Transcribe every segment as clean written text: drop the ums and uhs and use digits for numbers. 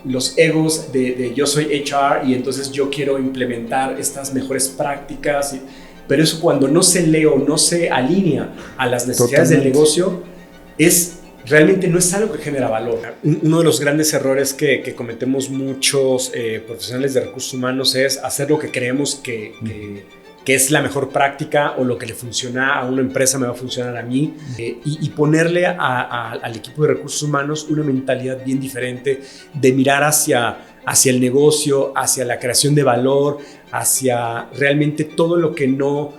los egos de yo soy HR y entonces yo quiero implementar estas mejores prácticas, pero eso cuando no se lee o no se alinea a las necesidades del negocio, realmente no es algo que genera valor. Uno de los grandes errores que cometemos muchos profesionales de recursos humanos es hacer lo que creemos que es la mejor práctica o lo que le funciona a una empresa me va a funcionar a mí y ponerle al equipo de recursos humanos una mentalidad bien diferente de mirar hacia el negocio, hacia la creación de valor, hacia realmente todo lo que no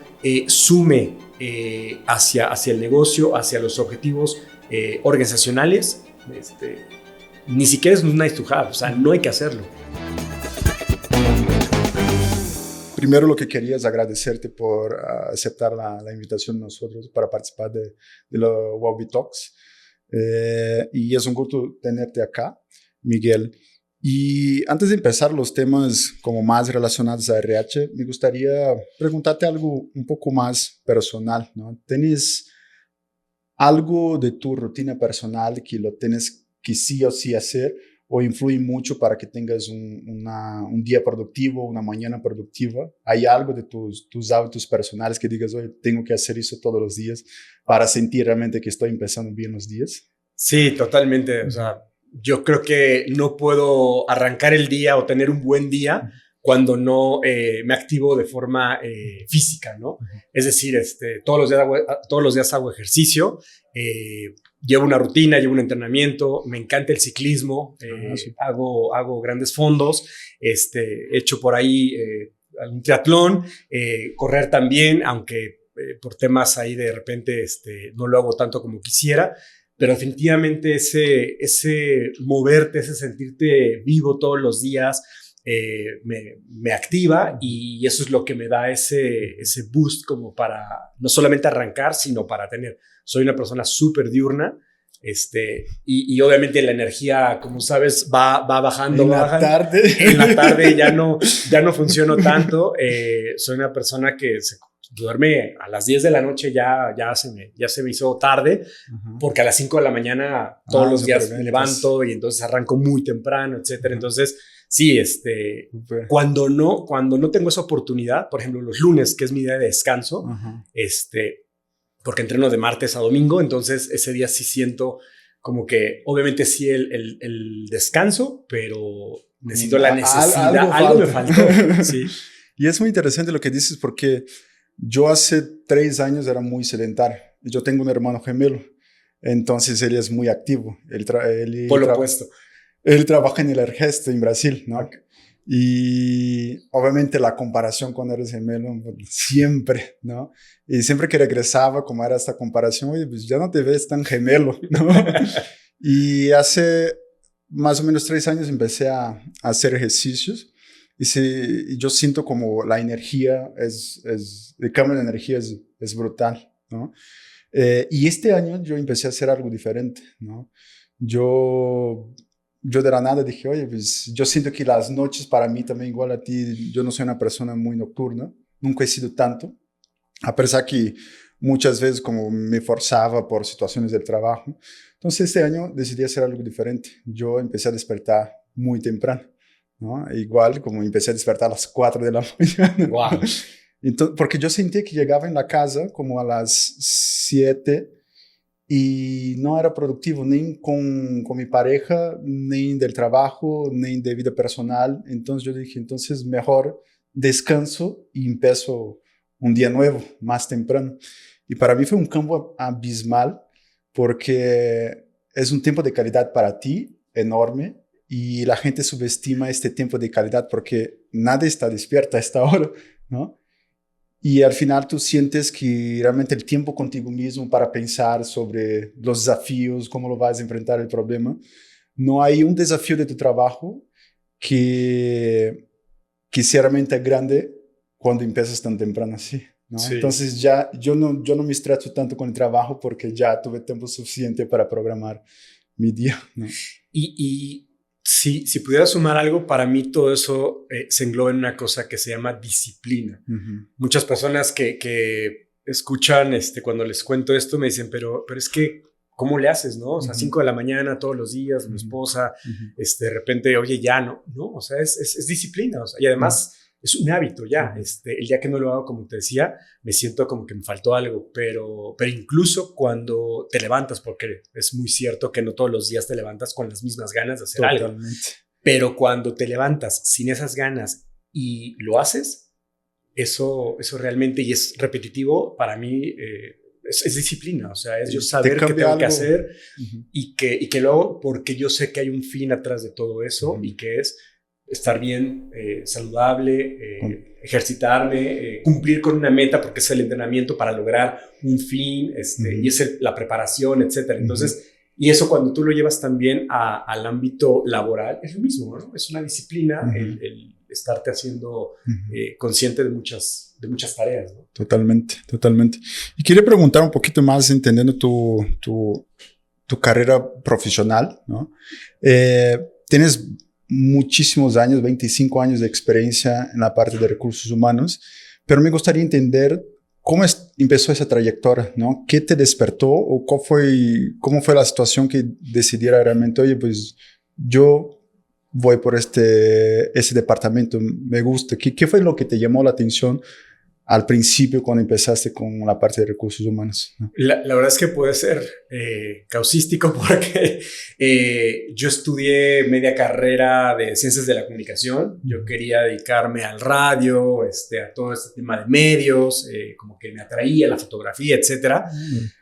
sume hacia el negocio, hacia los objetivos organizacionales. Ni siquiera es un nice to have, o sea, no hay que hacerlo. Primero lo que quería es agradecerte por aceptar la invitación de nosotros para participar de los Wellbe Talks. Y es un gusto tenerte acá, Miguel. Y antes de empezar los temas como más relacionados a RH, me gustaría preguntarte algo un poco más personal, ¿no? ¿Tienes algo de tu rutina personal que lo tienes que sí o sí hacer o influye mucho para que tengas un día productivo, una mañana productiva? ¿Hay algo de tus hábitos personales que digas, oye, tengo que hacer eso todos los días para sentir realmente que estoy empezando bien los días? Sí, totalmente. O sea, yo creo que no puedo arrancar el día o tener un buen día cuando no me activo de forma física, ¿no? Es decir, todos los días hago ejercicio, llevo una rutina, llevo un entrenamiento, me encanta el ciclismo, sí. hago grandes fondos, he hecho por ahí un triatlón, correr también, aunque por temas ahí de repente no lo hago tanto como quisiera, pero definitivamente ese moverte, ese sentirte vivo todos los días, me activa y eso es lo que me da ese boost como para no solamente arrancar, sino para tener. Soy una persona súper diurna y obviamente la energía, como sabes, va bajando. En la tarde. En la tarde ya no funciono tanto. Soy una persona que se duerme a las 10 de la noche, ya se me hizo tarde, porque a las 5 de la mañana todos los días me levanto y entonces arranco muy temprano, etcétera. Entonces, sí, cuando no tengo esa oportunidad, por ejemplo, los lunes, que es mi día de descanso, porque entreno de martes a domingo, entonces ese día sí siento como que, obviamente sí el descanso, pero necesito la necesidad, algo me faltó. Sí. Y es muy interesante lo que dices porque yo hace 3 años era muy sedentario. Yo tengo un hermano gemelo, entonces él es muy activo. Por lo opuesto. Él trabaja en el Ergesto en Brasil, ¿no? Okay. Y obviamente la comparación con el gemelo siempre, ¿no? Y siempre que regresaba, como era esta comparación, oye, pues ya no te ves tan gemelo, ¿no? Y hace más o menos 3 años empecé a hacer ejercicios y yo siento como la energía el cambio de energía es brutal, ¿no? Y este año yo empecé a hacer algo diferente, ¿no? Yo de la nada dije, oye, pues yo siento que las noches para mí también igual a ti, yo no soy una persona muy nocturna, nunca he sido tanto, a pesar que muchas veces como me forzaba por situaciones del trabajo. Entonces este año decidí hacer algo diferente. Yo empecé a despertar muy temprano, ¿no? Igual como empecé a despertar a las 4 de la mañana. Wow. Entonces, porque yo sentí que llegaba en la casa como a las 7 y no era productivo ni con mi pareja, ni del trabajo, ni de vida personal. Entonces yo dije, entonces mejor descanso y empiezo un día nuevo, más temprano. Y para mí fue un cambio abismal porque es un tiempo de calidad para ti enorme y la gente subestima este tiempo de calidad porque nadie está despierta a esta hora, ¿no? Y al final tú sientes que realmente el tiempo contigo mismo para pensar sobre los desafíos, cómo lo vas a enfrentar el problema. No hay un desafío de tu trabajo que sea realmente grande cuando empiezas tan temprano así, ¿no? Sí. Entonces ya yo no me estreso tanto con el trabajo porque ya tuve tiempo suficiente para programar mi día, ¿no? Y si pudiera sumar algo, para mí todo eso se engloba en una cosa que se llama disciplina. Muchas personas que escuchan cuando les cuento esto me dicen, pero es que ¿cómo le haces, no? O sea, 5 de la mañana todos los días, mi esposa, de repente, oye, ya no, ¿no? O sea, es disciplina, o sea, y además es un hábito ya. El día que no lo hago, como te decía, me siento como que me faltó algo, pero incluso cuando te levantas, porque es muy cierto que no todos los días te levantas con las mismas ganas de hacer algo, pero cuando te levantas sin esas ganas y lo haces, eso realmente, y es repetitivo, para mí es disciplina, o sea, es yo saber qué tengo que hacer y que lo hago porque yo sé que hay un fin atrás de todo eso y que es estar bien, saludable, ejercitarme, cumplir con una meta, porque es el entrenamiento para lograr un fin, y es la preparación, etcétera. Entonces, y eso cuando tú lo llevas también al ámbito laboral, es lo mismo, ¿no? Es una disciplina el estarte haciendo consciente de muchas tareas, ¿no? Totalmente, totalmente. Y quería preguntar un poquito más, entendiendo tu carrera profesional, ¿no? Tienes muchísimos años, 25 años de experiencia en la parte de recursos humanos, pero me gustaría entender cómo empezó esa trayectoria, ¿no? ¿Qué te despertó o cómo fue la situación que decidiera realmente, oye, pues yo voy por ese departamento, me gusta? ¿Qué fue lo que te llamó la atención al principio cuando empezaste con la parte de recursos humanos, ¿no? La verdad es que puede ser causístico porque yo estudié media carrera de ciencias de la comunicación. Yo quería dedicarme al radio, a todo este tema de medios, como que me atraía la fotografía, etcétera.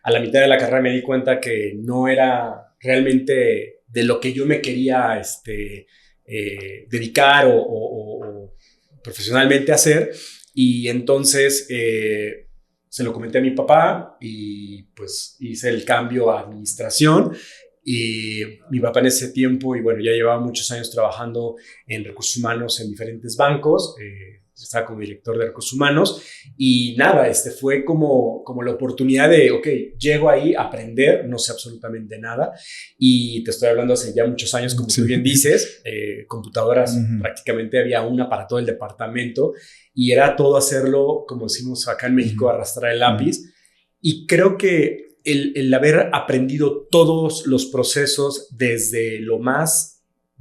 A la mitad de la carrera me di cuenta que no era realmente de lo que yo me quería dedicar o profesionalmente hacer. Y entonces se lo comenté a mi papá y pues hice el cambio a administración. Y mi papá en ese tiempo, y bueno, ya llevaba muchos años trabajando en recursos humanos en diferentes bancos, estaba como director de recursos humanos, y nada, fue como la oportunidad de, ok, llego ahí a aprender, no sé absolutamente nada, y te estoy hablando hace ya muchos años, como tú bien dices, computadoras, prácticamente había una para todo el departamento, y era todo hacerlo, como decimos acá en México, arrastrar el lápiz, y creo que el haber aprendido todos los procesos desde lo más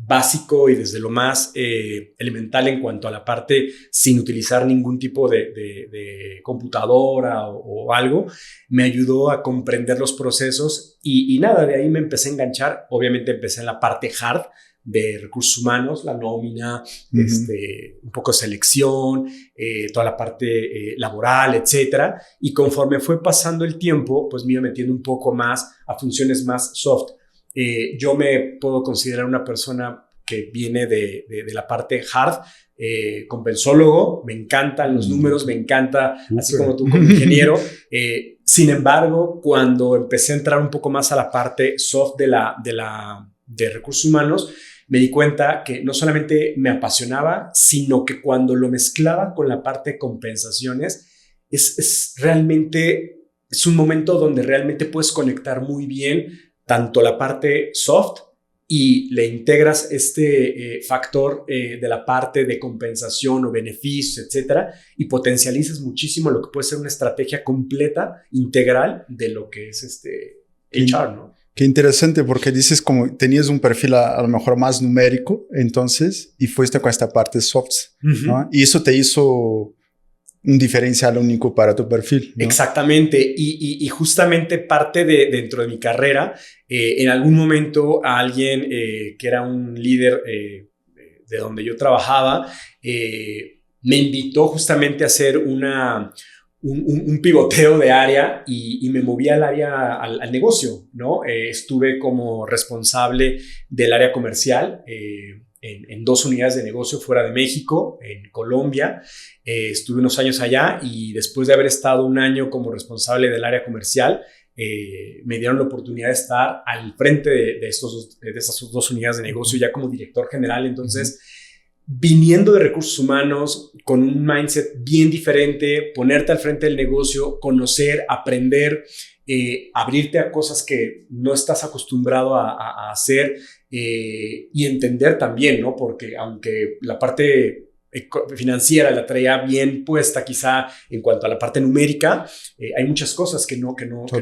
básico y desde lo más elemental en cuanto a la parte sin utilizar ningún tipo de computadora o algo, me ayudó a comprender los procesos y nada, de ahí me empecé a enganchar. Obviamente empecé en la parte hard de recursos humanos, la nómina, un poco de selección, toda la parte laboral, etcétera. Y conforme fue pasando el tiempo, pues me iba metiendo un poco más a funciones más soft. Yo me puedo considerar una persona que viene de la parte hard, compensólogo, me encantan los números, me encanta, así como tú como ingeniero. Sin embargo, cuando empecé a entrar un poco más a la parte soft de recursos humanos, me di cuenta que no solamente me apasionaba, sino que cuando lo mezclaba con la parte de compensaciones, es realmente, es un momento donde realmente puedes conectar muy bien tanto la parte soft y le integras factor de la parte de compensación o beneficios, etcétera, y potencializas muchísimo lo que puede ser una estrategia completa, integral de lo que es HR, ¿no? Qué interesante, porque dices como tenías un perfil a lo mejor más numérico, entonces, y fuiste con esta parte soft, ¿no? Y eso te hizo un diferencial único para tu perfil, ¿no? Exactamente, y justamente parte dentro de mi carrera, en algún momento a alguien que era un líder de donde yo trabajaba, me invitó justamente a hacer un pivoteo de área y me moví al área, al negocio, ¿no? Estuve como responsable del área comercial en 2 unidades de negocio fuera de México, en Colombia. Estuve unos años allá y después de haber estado un año como responsable del área comercial, me dieron la oportunidad de estar al frente de esas 2 unidades de negocio ya como director general. Entonces, viniendo de recursos humanos con un mindset bien diferente, ponerte al frente del negocio, conocer, aprender, abrirte a cosas que no estás acostumbrado a hacer, y entender también, ¿no? Porque aunque la parte financiera la traía bien puesta quizá en cuanto a la parte numérica, hay muchas cosas que no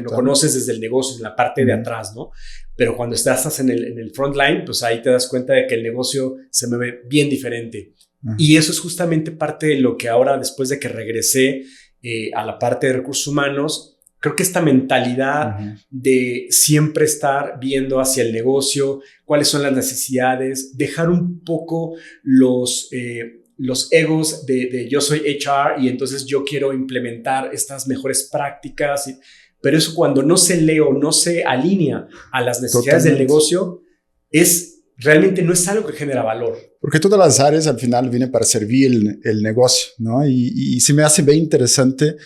conoces desde el negocio, en la parte de atrás, ¿no? Pero cuando estás en el front line, pues ahí te das cuenta de que el negocio se mueve bien diferente. Y eso es justamente parte de lo que ahora, después de que regresé a la parte de recursos humanos, creo que esta mentalidad de siempre estar viendo hacia el negocio, cuáles son las necesidades, dejar un poco los egos de yo soy HR y entonces yo quiero implementar estas mejores prácticas, pero eso cuando no se lee o no se alinea a las necesidades del negocio, realmente no es algo que genera valor. Porque todas las áreas al final vienen para servir el negocio, ¿no? Y se me hace bien interesante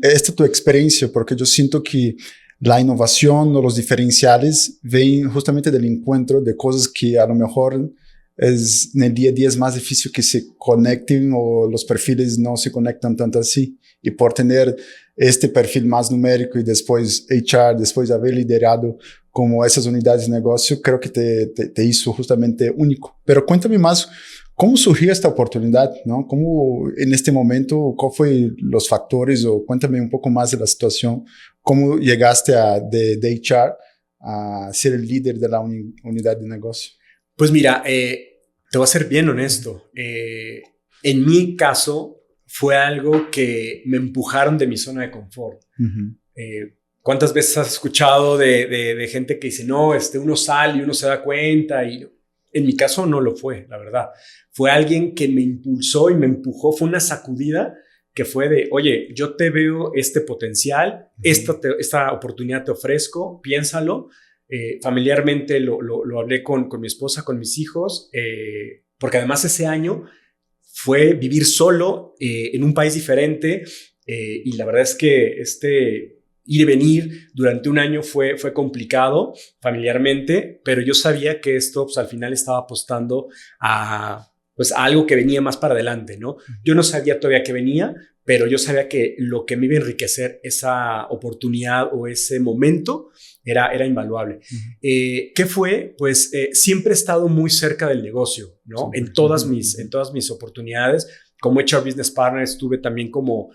esta tu experiencia, porque yo siento que la innovación o los diferenciales ven justamente del encuentro de cosas que a lo mejor en el día a día es más difícil que se conecten o los perfiles no se conectan tanto así. Y por tener este perfil más numérico y después HR, después de haber liderado como esas unidades de negocio, creo que te hizo justamente único. Pero cuéntame más, ¿cómo surgió esta oportunidad, ¿no? ¿Cómo en este momento, cuáles fueron los factores? O cuéntame un poco más de la situación. ¿Cómo llegaste de HR a ser el líder de la unidad de negocio? Pues mira, te voy a ser bien honesto. En mi caso, fue algo que me empujaron de mi zona de confort. ¿Cuántas veces has escuchado de gente que dice, no, uno sale y uno se da cuenta? Y en mi caso no lo fue, la verdad. Fue alguien que me impulsó y me empujó. Fue una sacudida que fue de, oye, yo te veo este potencial, esta oportunidad te ofrezco, piénsalo. Familiarmente lo hablé con mi esposa, con mis hijos, porque además ese año fue vivir solo en un país diferente y la verdad es que ir y venir durante un año fue complicado familiarmente, pero yo sabía que esto pues, al final estaba apostando a algo que venía más para adelante, ¿no? Yo no sabía todavía qué venía, pero yo sabía que lo que me iba a enriquecer esa oportunidad o ese momento era invaluable. ¿Qué fue? Pues siempre he estado muy cerca del negocio, ¿no? En todas mis oportunidades. Como HR Business Partner estuve también como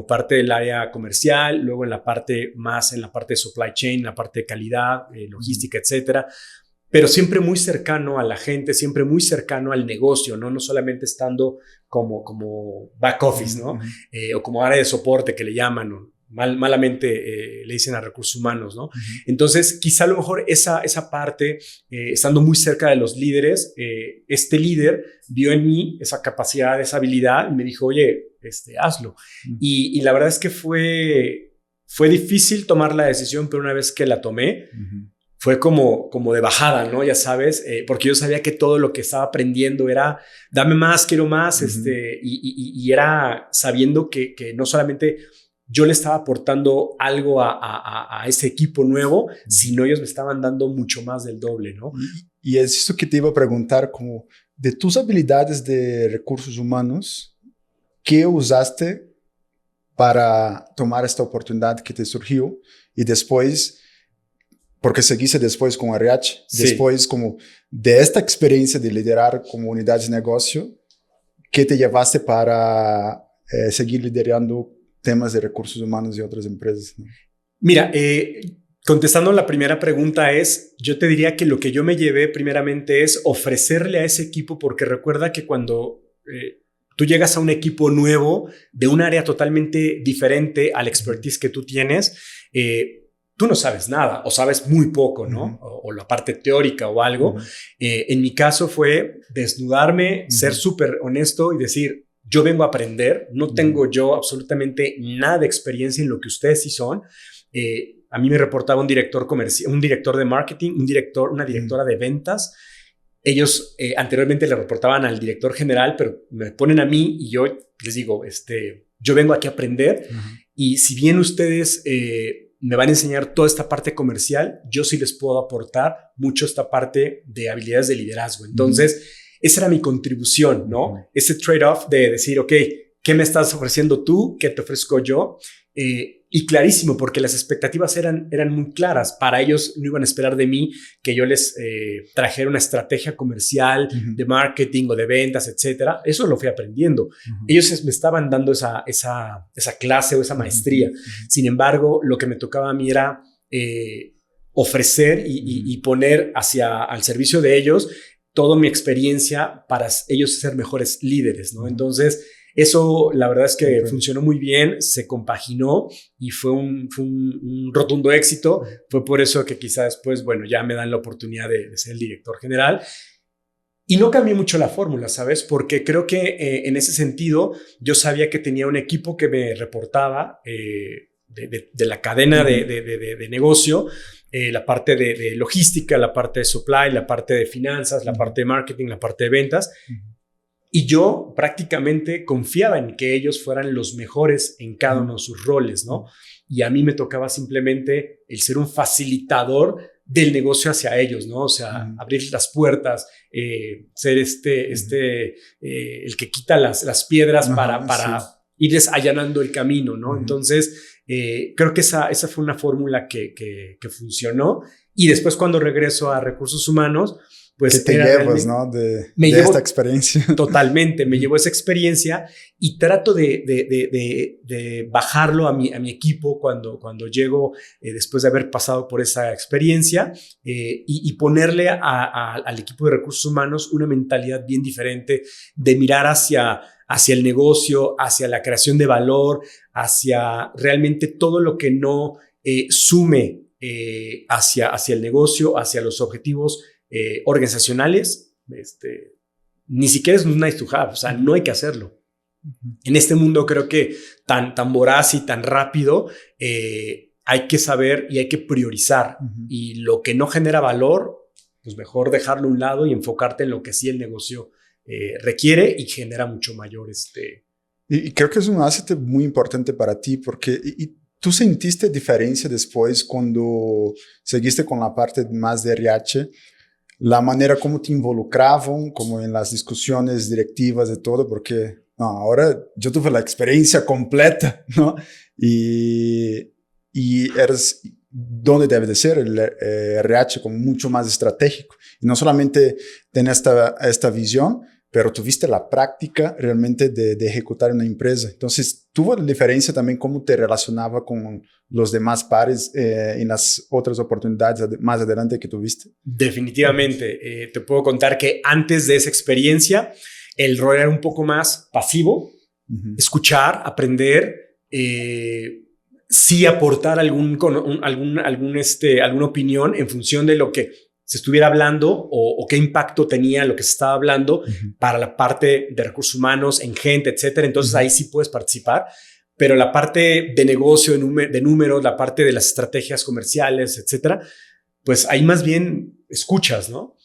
parte del área comercial, luego en la parte de supply chain, en la parte de calidad, logística, etcétera. Pero siempre muy cercano a la gente, siempre muy cercano al negocio, ¿no? No solamente estando como back office, ¿no? O como área de soporte que le llaman, ¿no? Malamente le dicen a recursos humanos, ¿no? Entonces, quizá a lo mejor esa parte, estando muy cerca de los líderes, este líder vio en mí esa capacidad, esa habilidad y me dijo, oye, hazlo. Y la verdad es que fue difícil tomar la decisión, pero una vez que la tomé, fue como de bajada, ¿no? Ya sabes, porque yo sabía que todo lo que estaba aprendiendo era, dame más, quiero más, y era sabiendo que no solamente yo le estaba aportando algo a ese equipo nuevo, sino ellos me estaban dando mucho más del doble, ¿no? Y es esto que te iba a preguntar, como de tus habilidades de recursos humanos, ¿qué usaste para tomar esta oportunidad que te surgió? Y después, porque seguiste después con RH, sí. Después como de esta experiencia de liderar como unidades de negocio, ¿qué te llevaste para seguir liderando temas de recursos humanos y otras empresas, ¿no? Mira, contestando la primera pregunta yo te diría que lo que yo me llevé primeramente es ofrecerle a ese equipo, porque recuerda que cuando tú llegas a un equipo nuevo de un área totalmente diferente al expertise que tú tienes, tú no sabes nada o sabes muy poco, ¿no? O la parte teórica o algo. En mi caso fue desnudarme, ser súper honesto y decir, yo vengo a aprender, no tengo yo absolutamente nada de experiencia en lo que ustedes sí son. A mí me reportaba un director comercial, un director de marketing, una directora de ventas. Ellos anteriormente le reportaban al director general, pero me ponen a mí y yo les digo, yo vengo aquí a aprender y si bien ustedes me van a enseñar toda esta parte comercial, yo sí les puedo aportar mucho esta parte de habilidades de liderazgo. Entonces, esa era mi contribución, ¿no? Ese trade-off de decir, ok, ¿qué me estás ofreciendo tú? ¿Qué te ofrezco yo? y clarísimo, porque las expectativas eran muy claras. Para ellos no iban a esperar de mí que yo les trajera una estrategia comercial de marketing o de ventas, etcétera. Eso lo fui aprendiendo. Ellos me estaban dando esa clase o esa maestría. Sin embargo, lo que me tocaba a mí era ofrecer y poner al servicio de ellos toda mi experiencia para ellos ser mejores líderes, ¿no? Entonces, eso la verdad es que funcionó muy bien, se compaginó y fue un rotundo éxito. Fue por eso que quizá después, bueno, ya me dan la oportunidad de ser el director general. Y no cambié mucho la fórmula, ¿sabes? Porque creo que en ese sentido yo sabía que tenía un equipo que me reportaba de la cadena de negocio, la parte de logística, la parte de supply, la parte de finanzas, la parte de marketing, la parte de ventas. Y yo prácticamente confiaba en que ellos fueran los mejores en cada uno de sus roles, ¿no? Y a mí me tocaba simplemente el ser un facilitador del negocio hacia ellos, ¿no? O sea, abrir las puertas, ser el que quita las piedras para irles allanando el camino, ¿no? Entonces, creo que esa fue una fórmula que funcionó. Y después, cuando regreso a recursos humanos, pues que te llevas, ¿no? De esta experiencia. Totalmente, me llevo esa experiencia y trato de bajarlo a mi equipo cuando llego después de haber pasado por esa experiencia y ponerle al equipo de recursos humanos una mentalidad bien diferente de mirar hacia el negocio, hacia la creación de valor, hacia realmente todo lo que no sume hacia el negocio, hacia los objetivos organizacionales. Ni siquiera es un nice to have, o sea, no hay que hacerlo. En este mundo creo que tan voraz y tan rápido, hay que saber y hay que priorizar. Y lo que no genera valor, pues mejor dejarlo a un lado y enfocarte en lo que sí el negocio requiere y genera mucho mayor. Y creo que es un asset muy importante para ti, porque ¿tú sentiste diferencia después cuando seguiste con la parte más de RH? La manera como te involucraban, como en las discusiones directivas de todo, porque no, ahora yo tuve la experiencia completa, ¿no? Y eres donde debe de ser el RH como mucho más estratégico. Y no solamente tener esta visión, pero tuviste la práctica realmente de ejecutar una empresa. Entonces, ¿tuvo diferencia también cómo te relacionaba con los demás pares en las otras oportunidades más adelante que tuviste? Definitivamente. Te puedo contar que antes de esa experiencia, el rol era un poco más pasivo, escuchar, aprender, sí aportar alguna opinión en función de lo que se estuviera hablando o qué impacto tenía lo que se estaba hablando para la parte de recursos humanos, en gente, etcétera. Entonces ahí sí puedes participar, pero la parte de negocio, de números, la parte de las estrategias comerciales, etcétera, pues ahí más bien escuchas, ¿no?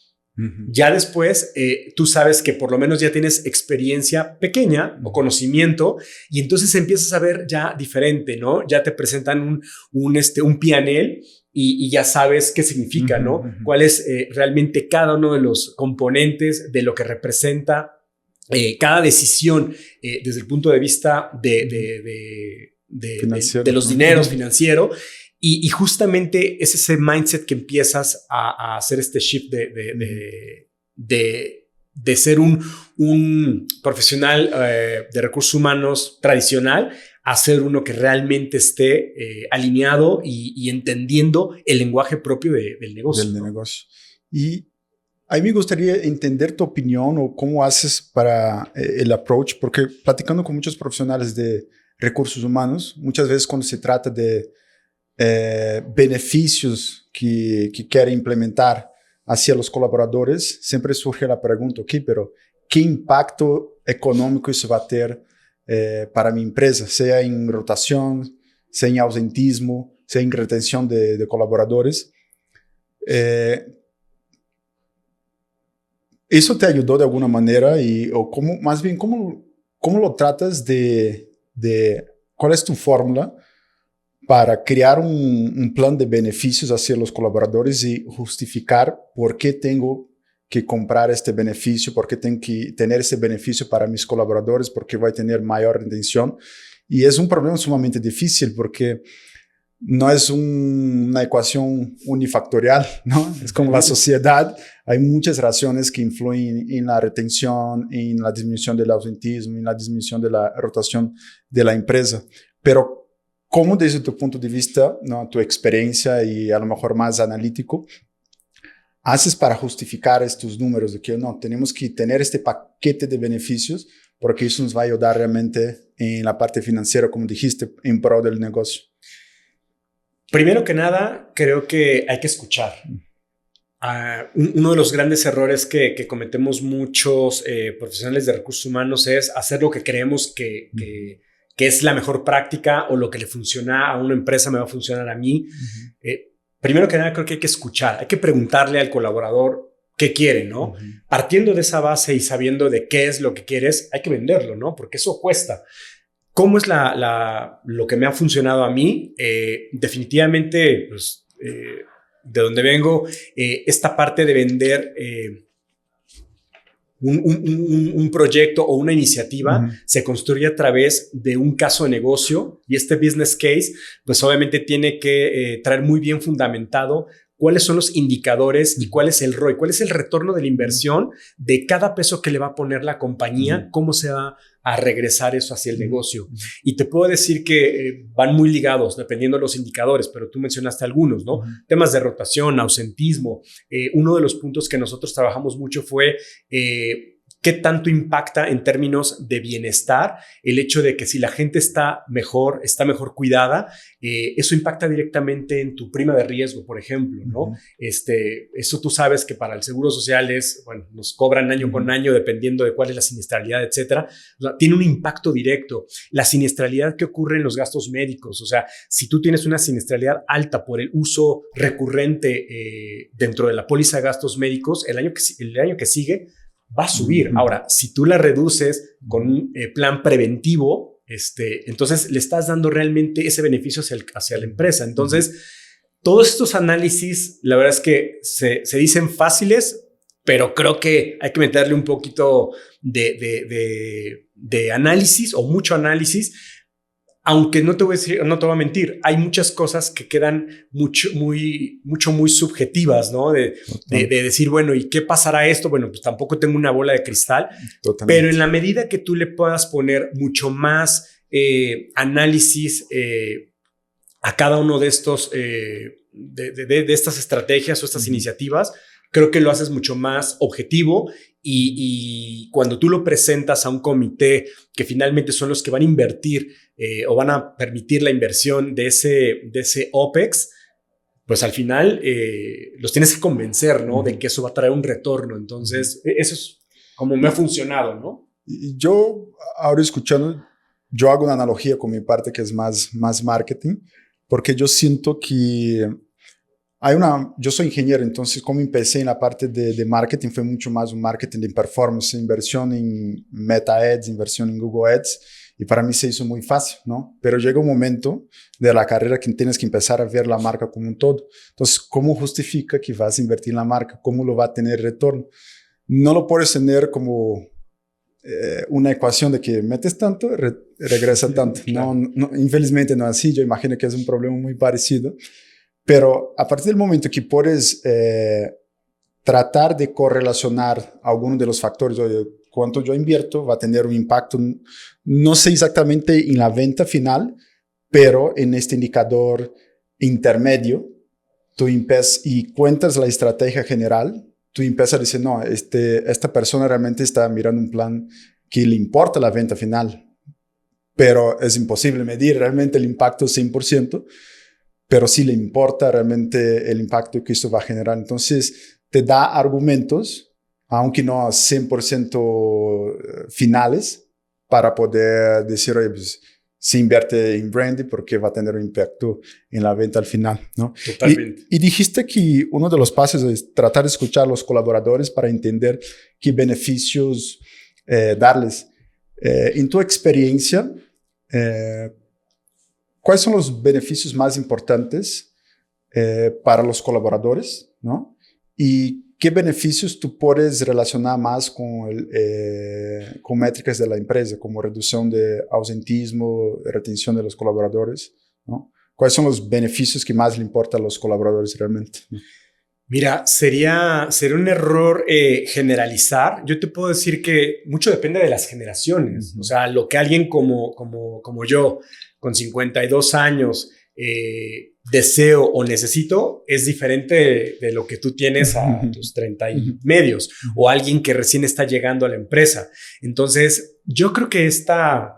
Ya después tú sabes que por lo menos ya tienes experiencia pequeña o conocimiento y entonces empiezas a ver ya diferente, ¿no? Ya te presentan un P&L y ya sabes qué significa, ¿no? Cuál es realmente cada uno de los componentes de lo que representa cada decisión desde el punto de vista de los dineros financiero. Y justamente es ese mindset que empiezas a hacer este shift de ser un profesional de recursos humanos tradicional a ser uno que realmente esté alineado y entendiendo el lenguaje propio del negocio. Del negocio. Y a mí me gustaría entender tu opinión o cómo haces para el approach, porque platicando con muchos profesionales de recursos humanos, muchas veces cuando se trata de beneficios que quiere implementar hacia los colaboradores, siempre surge la pregunta, ok, pero ¿qué impacto económico eso va a tener para mi empresa? Sea en rotación, sea en ausentismo, sea en retención de colaboradores. ¿Eso te ayudó de alguna manera? O cómo, más bien, ¿cómo lo tratas cuál es tu fórmula para crear un plan de beneficios hacia los colaboradores y justificar por qué tengo que comprar este beneficio, por qué tengo que tener ese beneficio para mis colaboradores, porque voy a tener mayor retención Y es un problema sumamente difícil porque no es una ecuación unifactorial, ¿no? Es como la sociedad, hay muchas razones que influyen en la retención, en la disminución del ausentismo, en la disminución de la rotación de la empresa. Pero, ¿cómo desde tu punto de vista, ¿no? Tu experiencia y a lo mejor más analítico, haces para justificar estos números de que no, tenemos que tener este paquete de beneficios porque eso nos va a ayudar realmente en la parte financiera, como dijiste, en pro del negocio? Primero que nada, creo que hay que escuchar. Uno de los grandes errores que cometemos muchos profesionales de recursos humanos es hacer lo que creemos que es la mejor práctica o lo que le funciona a una empresa me va a funcionar a mí. Primero que nada, creo que hay que escuchar, hay que preguntarle al colaborador qué quiere, ¿no? Partiendo de esa base y sabiendo de qué es lo que quieres, hay que venderlo, ¿no? Porque eso cuesta. ¿Cómo es lo que me ha funcionado a mí? Definitivamente, pues, de donde vengo, esta parte de vender un proyecto o una iniciativa se construye a través de un caso de negocio y este business case, pues obviamente tiene que traer muy bien fundamentado cuáles son los indicadores y cuál es el ROI, cuál es el retorno de la inversión de cada peso que le va a poner la compañía, cómo se va a regresar eso hacia el negocio. Y te puedo decir que van muy ligados dependiendo de los indicadores, pero tú mencionaste algunos, ¿no? Temas de rotación, ausentismo. Uno de los puntos que nosotros trabajamos mucho fue qué tanto impacta en términos de bienestar el hecho de que si la gente está mejor cuidada, eso impacta directamente en tu prima de riesgo, por ejemplo, ¿no? Eso tú sabes que para el Seguro Social es, bueno, nos cobran año con año dependiendo de cuál es la siniestralidad, etcétera. O sea, tiene un impacto directo. La siniestralidad que ocurre en los gastos médicos, o sea, si tú tienes una siniestralidad alta por el uso recurrente dentro de la póliza de gastos médicos, el año que sigue va a subir. Ahora, si tú la reduces con un plan preventivo, entonces le estás dando realmente ese beneficio hacia la empresa. Entonces, todos estos análisis, la verdad es que se dicen fáciles, pero creo que hay que meterle un poquito de análisis o mucho análisis. Aunque no te voy a mentir, hay muchas cosas que quedan muy subjetivas, ¿no? De decir, bueno, ¿y qué pasará esto? Bueno, pues tampoco tengo una bola de cristal. Totalmente. Pero en la medida que tú le puedas poner mucho más análisis a cada uno de estos, de estas estrategias o estas iniciativas, creo que lo haces mucho más objetivo y cuando tú lo presentas a un comité que finalmente son los que van a invertir o van a permitir la inversión de ese OPEX, pues al final los tienes que convencer, ¿no? De que eso va a traer un retorno. Entonces, eso es como me ha funcionado, ¿no? Yo, ahora escuchando, yo hago una analogía con mi parte que es más marketing, porque yo siento que yo soy ingeniero, entonces como empecé en la parte de marketing, fue mucho más un marketing de performance, inversión en Meta Ads, inversión en Google Ads, y para mí se hizo muy fácil, ¿no? Pero llega un momento de la carrera que tienes que empezar a ver la marca como un todo. Entonces, ¿cómo justifica que vas a invertir en la marca? ¿Cómo lo va a tener retorno? No lo puedes tener como una ecuación de que metes tanto, regresa tanto. Claro. No, infelizmente no es así, yo imagino que es un problema muy parecido. Pero a partir del momento que puedes tratar de correlacionar algunos de los factores, oye, cuánto yo invierto va a tener un impacto, no sé exactamente en la venta final, pero en este indicador intermedio, tú empiezas y cuentas la estrategia general, tú empiezas a decir, no, esta persona realmente está mirando un plan que le importa la venta final, pero es imposible medir realmente el impacto 100%, pero sí le importa realmente el impacto que esto va a generar. Entonces, te da argumentos, aunque no 100% finales, para poder decir, oye, pues, si invierte en branding porque va a tener un impacto en la venta al final, ¿no? Totalmente. Y dijiste que uno de los pasos es tratar de escuchar a los colaboradores para entender qué beneficios darles. En tu experiencia, ¿cuáles son los beneficios más importantes para los colaboradores, ¿no? Y ¿qué beneficios tú puedes relacionar más con métricas de la empresa, como reducción de ausentismo, retención de los colaboradores, ¿no? ¿Cuáles son los beneficios que más le importan a los colaboradores realmente? Mira, sería un error generalizar. Yo te puedo decir que mucho depende de las generaciones. O sea, lo que alguien como yo, con 52 años, deseo o necesito, es diferente de lo que tú tienes a tus 30 y medios, o alguien que recién está llegando a la empresa. Entonces, yo creo que esta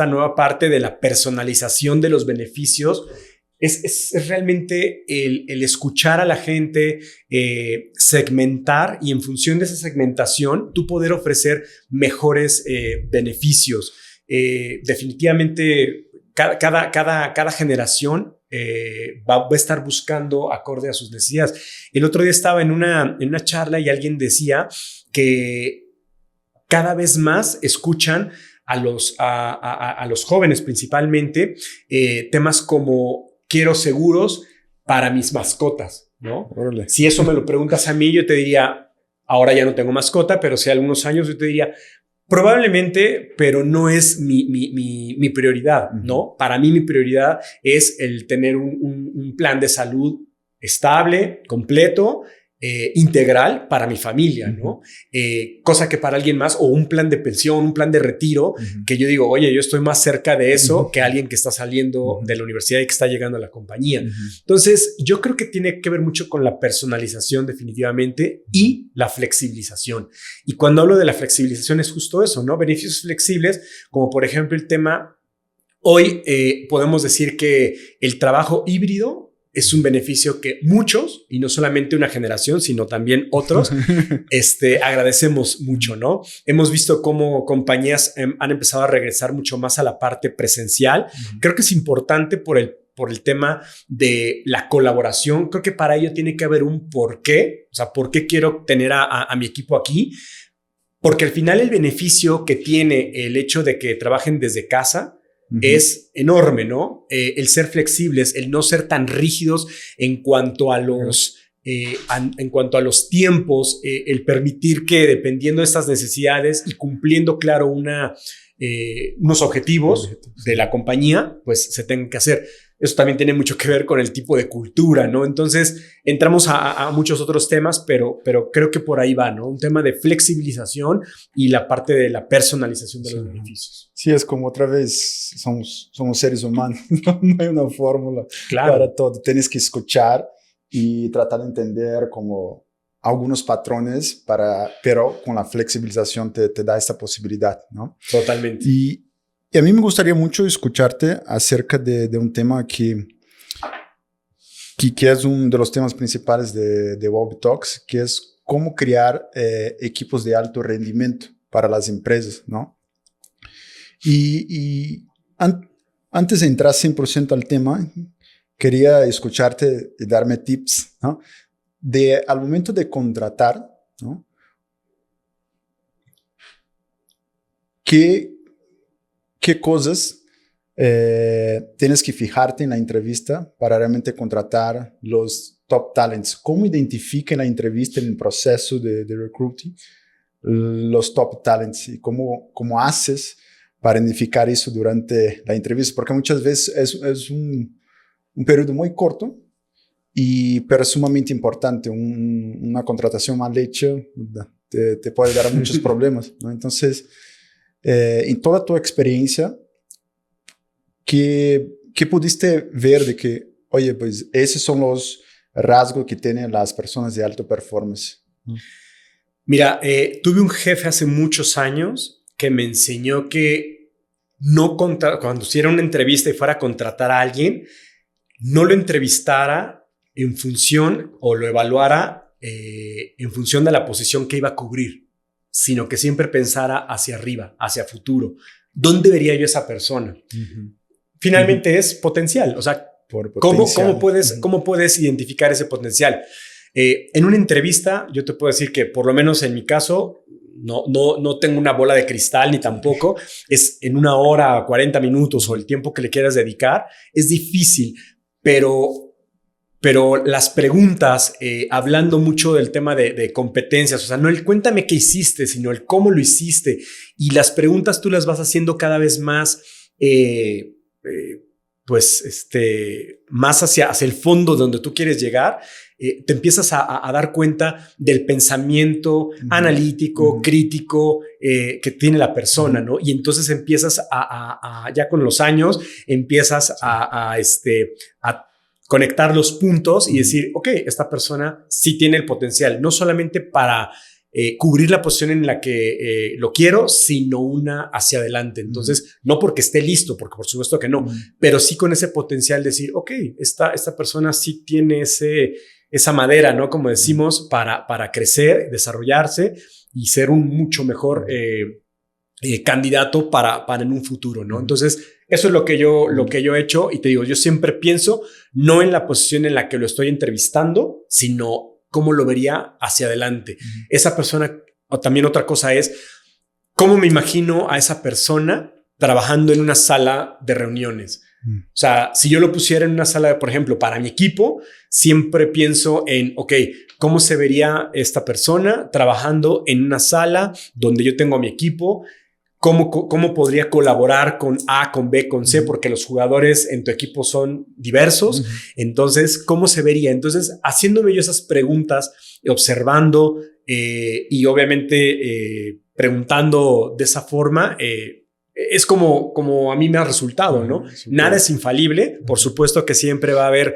nueva parte de la personalización de los beneficios es realmente el escuchar a la gente, segmentar, y en función de esa segmentación, tú poder ofrecer mejores beneficios. Definitivamente, cada generación va a estar buscando acorde a sus necesidades. El otro día estaba en una charla y alguien decía que cada vez más escuchan a los jóvenes principalmente temas como: quiero seguros para mis mascotas, ¿no? Órale. Si eso me lo preguntas a mí, yo te diría, ahora ya no tengo mascota, pero si algunos años yo te diría, probablemente, pero no es mi prioridad, ¿no? Para mí mi prioridad es el tener un plan de salud estable, completo, integral para mi familia, ¿no? Cosa que para alguien más, o un plan de pensión, un plan de retiro, que yo digo, oye, yo estoy más cerca de eso que alguien que está saliendo de la universidad y que está llegando a la compañía. Entonces, yo creo que tiene que ver mucho con la personalización definitivamente y la flexibilización. Y cuando hablo de la flexibilización es justo eso, ¿no? Beneficios flexibles, como por ejemplo el tema, hoy podemos decir que el trabajo híbrido es un beneficio que muchos, y no solamente una generación, sino también otros, agradecemos mucho, ¿no? Hemos visto cómo compañías han empezado a regresar mucho más a la parte presencial. Creo que es importante por el tema de la colaboración. Creo que para ello tiene que haber un porqué. O sea, ¿por qué quiero tener a mi equipo aquí? Porque al final el beneficio que tiene el hecho de que trabajen desde casa es enorme, ¿no? El ser flexibles, el no ser tan rígidos en cuanto a los tiempos, el permitir que, dependiendo de estas necesidades y cumpliendo, claro, unos objetivos de la compañía, pues se tengan que hacer. Eso también tiene mucho que ver con el tipo de cultura, ¿no? Entonces, entramos a muchos otros temas, pero creo que por ahí va, ¿no? Un tema de flexibilización y la parte de la personalización de los beneficios. Sí, es como otra vez, somos seres humanos, no hay una fórmula para todo. Tienes que escuchar y tratar de entender como algunos patrones, pero con la flexibilización te da esta posibilidad, ¿no? Totalmente. Y a mí me gustaría mucho escucharte acerca de un tema que es uno de los temas principales de Wellbe Talks, que es cómo crear equipos de alto rendimiento para las empresas, ¿no? Y antes de entrar 100% al tema, quería escucharte y darme tips, ¿no? Al momento de contratar, ¿no? ¿Qué cosas tienes que fijarte en la entrevista para realmente contratar los top talents? ¿Cómo identifica en la entrevista, en el proceso de recruiting, los top talents? ¿Y cómo haces para identificar eso durante la entrevista? Porque muchas veces es un periodo muy corto, pero es sumamente importante. Una contratación mal hecha te puede dar muchos problemas, ¿no? Entonces, en toda tu experiencia, ¿qué pudiste ver de que, oye, pues esos son los rasgos que tienen las personas de alto performance? Mira, tuve un jefe hace muchos años que me enseñó que cuando hiciera una entrevista y fuera a contratar a alguien, no lo entrevistara en función, o lo evaluara en función de la posición que iba a cubrir, sino que siempre pensara hacia arriba, hacia futuro. ¿Dónde vería yo esa persona? Finalmente es potencial. O sea, ¿cómo puedes identificar ese potencial? En una entrevista, yo te puedo decir que, por lo menos en mi caso, no tengo una bola de cristal, ni tampoco es en 1 hora, 40 minutos o el tiempo que le quieras dedicar. Es difícil, pero pero las preguntas, hablando mucho del tema de competencias, o sea, no el cuéntame qué hiciste, sino el cómo lo hiciste. Y las preguntas tú las vas haciendo cada vez más, más hacia el fondo donde tú quieres llegar. Te empiezas a dar cuenta del pensamiento analítico, crítico que tiene la persona, ¿no? Y entonces empiezas ya con los años, empiezas a conectar los puntos y decir, ok, esta persona sí tiene el potencial, no solamente para cubrir la posición en la que lo quiero, sino una hacia adelante. Entonces, no porque esté listo, porque por supuesto que no, pero sí con ese potencial de decir, ok, esta persona sí tiene esa madera, ¿no? Como decimos, para crecer, desarrollarse y ser un mucho mejor candidato para en un futuro, ¿no? Entonces, eso es lo que yo he hecho y te digo, yo siempre pienso no en la posición en la que lo estoy entrevistando, sino cómo lo vería hacia adelante. Esa persona, o también otra cosa es, cómo me imagino a esa persona trabajando en una sala de reuniones. O sea, si yo lo pusiera en una sala, por ejemplo, para mi equipo, siempre pienso en, ok, ¿cómo se vería esta persona trabajando en una sala donde yo tengo a mi equipo? ¿Cómo podría colaborar con A, con B, con C? Porque los jugadores en tu equipo son diversos. Entonces, ¿cómo se vería? Entonces, haciéndome yo esas preguntas, observando y obviamente preguntando de esa forma, es como a mí me ha resultado, ¿no? Nada es infalible. Por supuesto que siempre va a haber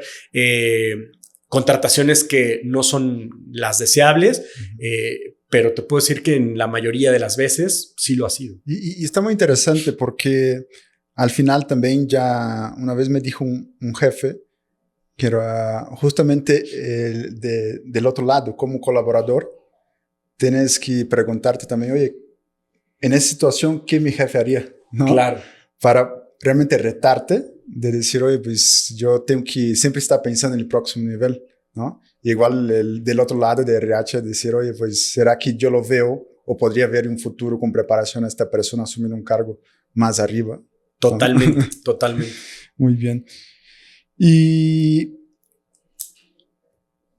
contrataciones que no son las deseables, pero te puedo decir que en la mayoría de las veces sí lo ha sido. Y está muy interesante porque al final también ya una vez me dijo un jefe que era justamente del otro lado, como colaborador, tienes que preguntarte también, oye, en esa situación, ¿qué mi jefe haría? ¿No? Claro. Para realmente retarte, de decir, oye, pues yo tengo que siempre estar pensando en el próximo nivel, ¿no? Igual del otro lado de RH, decir, oye, pues ¿será que yo lo veo o podría ver un futuro con preparación a esta persona asumiendo un cargo más arriba? Totalmente, ¿no? Totalmente. Muy bien. Y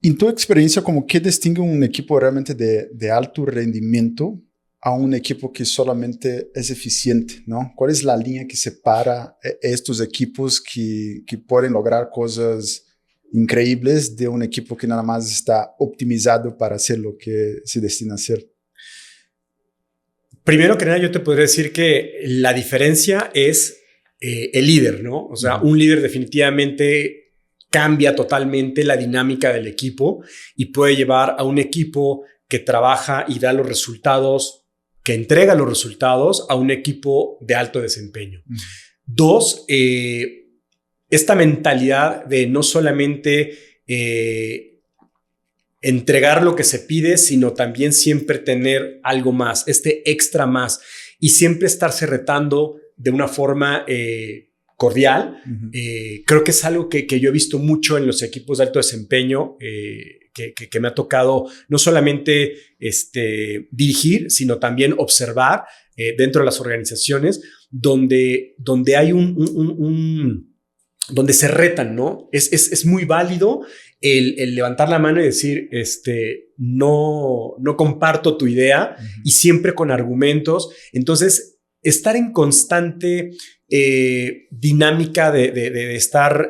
en tu experiencia, ¿cómo qué distingue un equipo realmente de alto rendimiento a un equipo que solamente es eficiente, ¿no? ¿Cuál es la línea que separa estos equipos que pueden lograr cosas increíbles de un equipo que nada más está optimizado para hacer lo que se destina a hacer? Primero que nada, yo te podría decir que la diferencia es el líder, ¿no? O sea, un líder definitivamente cambia totalmente la dinámica del equipo y puede llevar a un equipo que trabaja y da los resultados, que entrega los resultados a un equipo de alto desempeño. Dos, esta mentalidad de no solamente entregar lo que se pide, sino también siempre tener algo más, extra más, y siempre estarse retando de una forma cordial. Creo que es algo que yo he visto mucho en los equipos de alto desempeño, que me ha tocado no solamente dirigir, sino también observar dentro de las organizaciones donde hay donde se retan, ¿no? Es muy válido el levantar la mano y decir, no comparto tu idea, y siempre con argumentos. Entonces, estar en constante dinámica de estar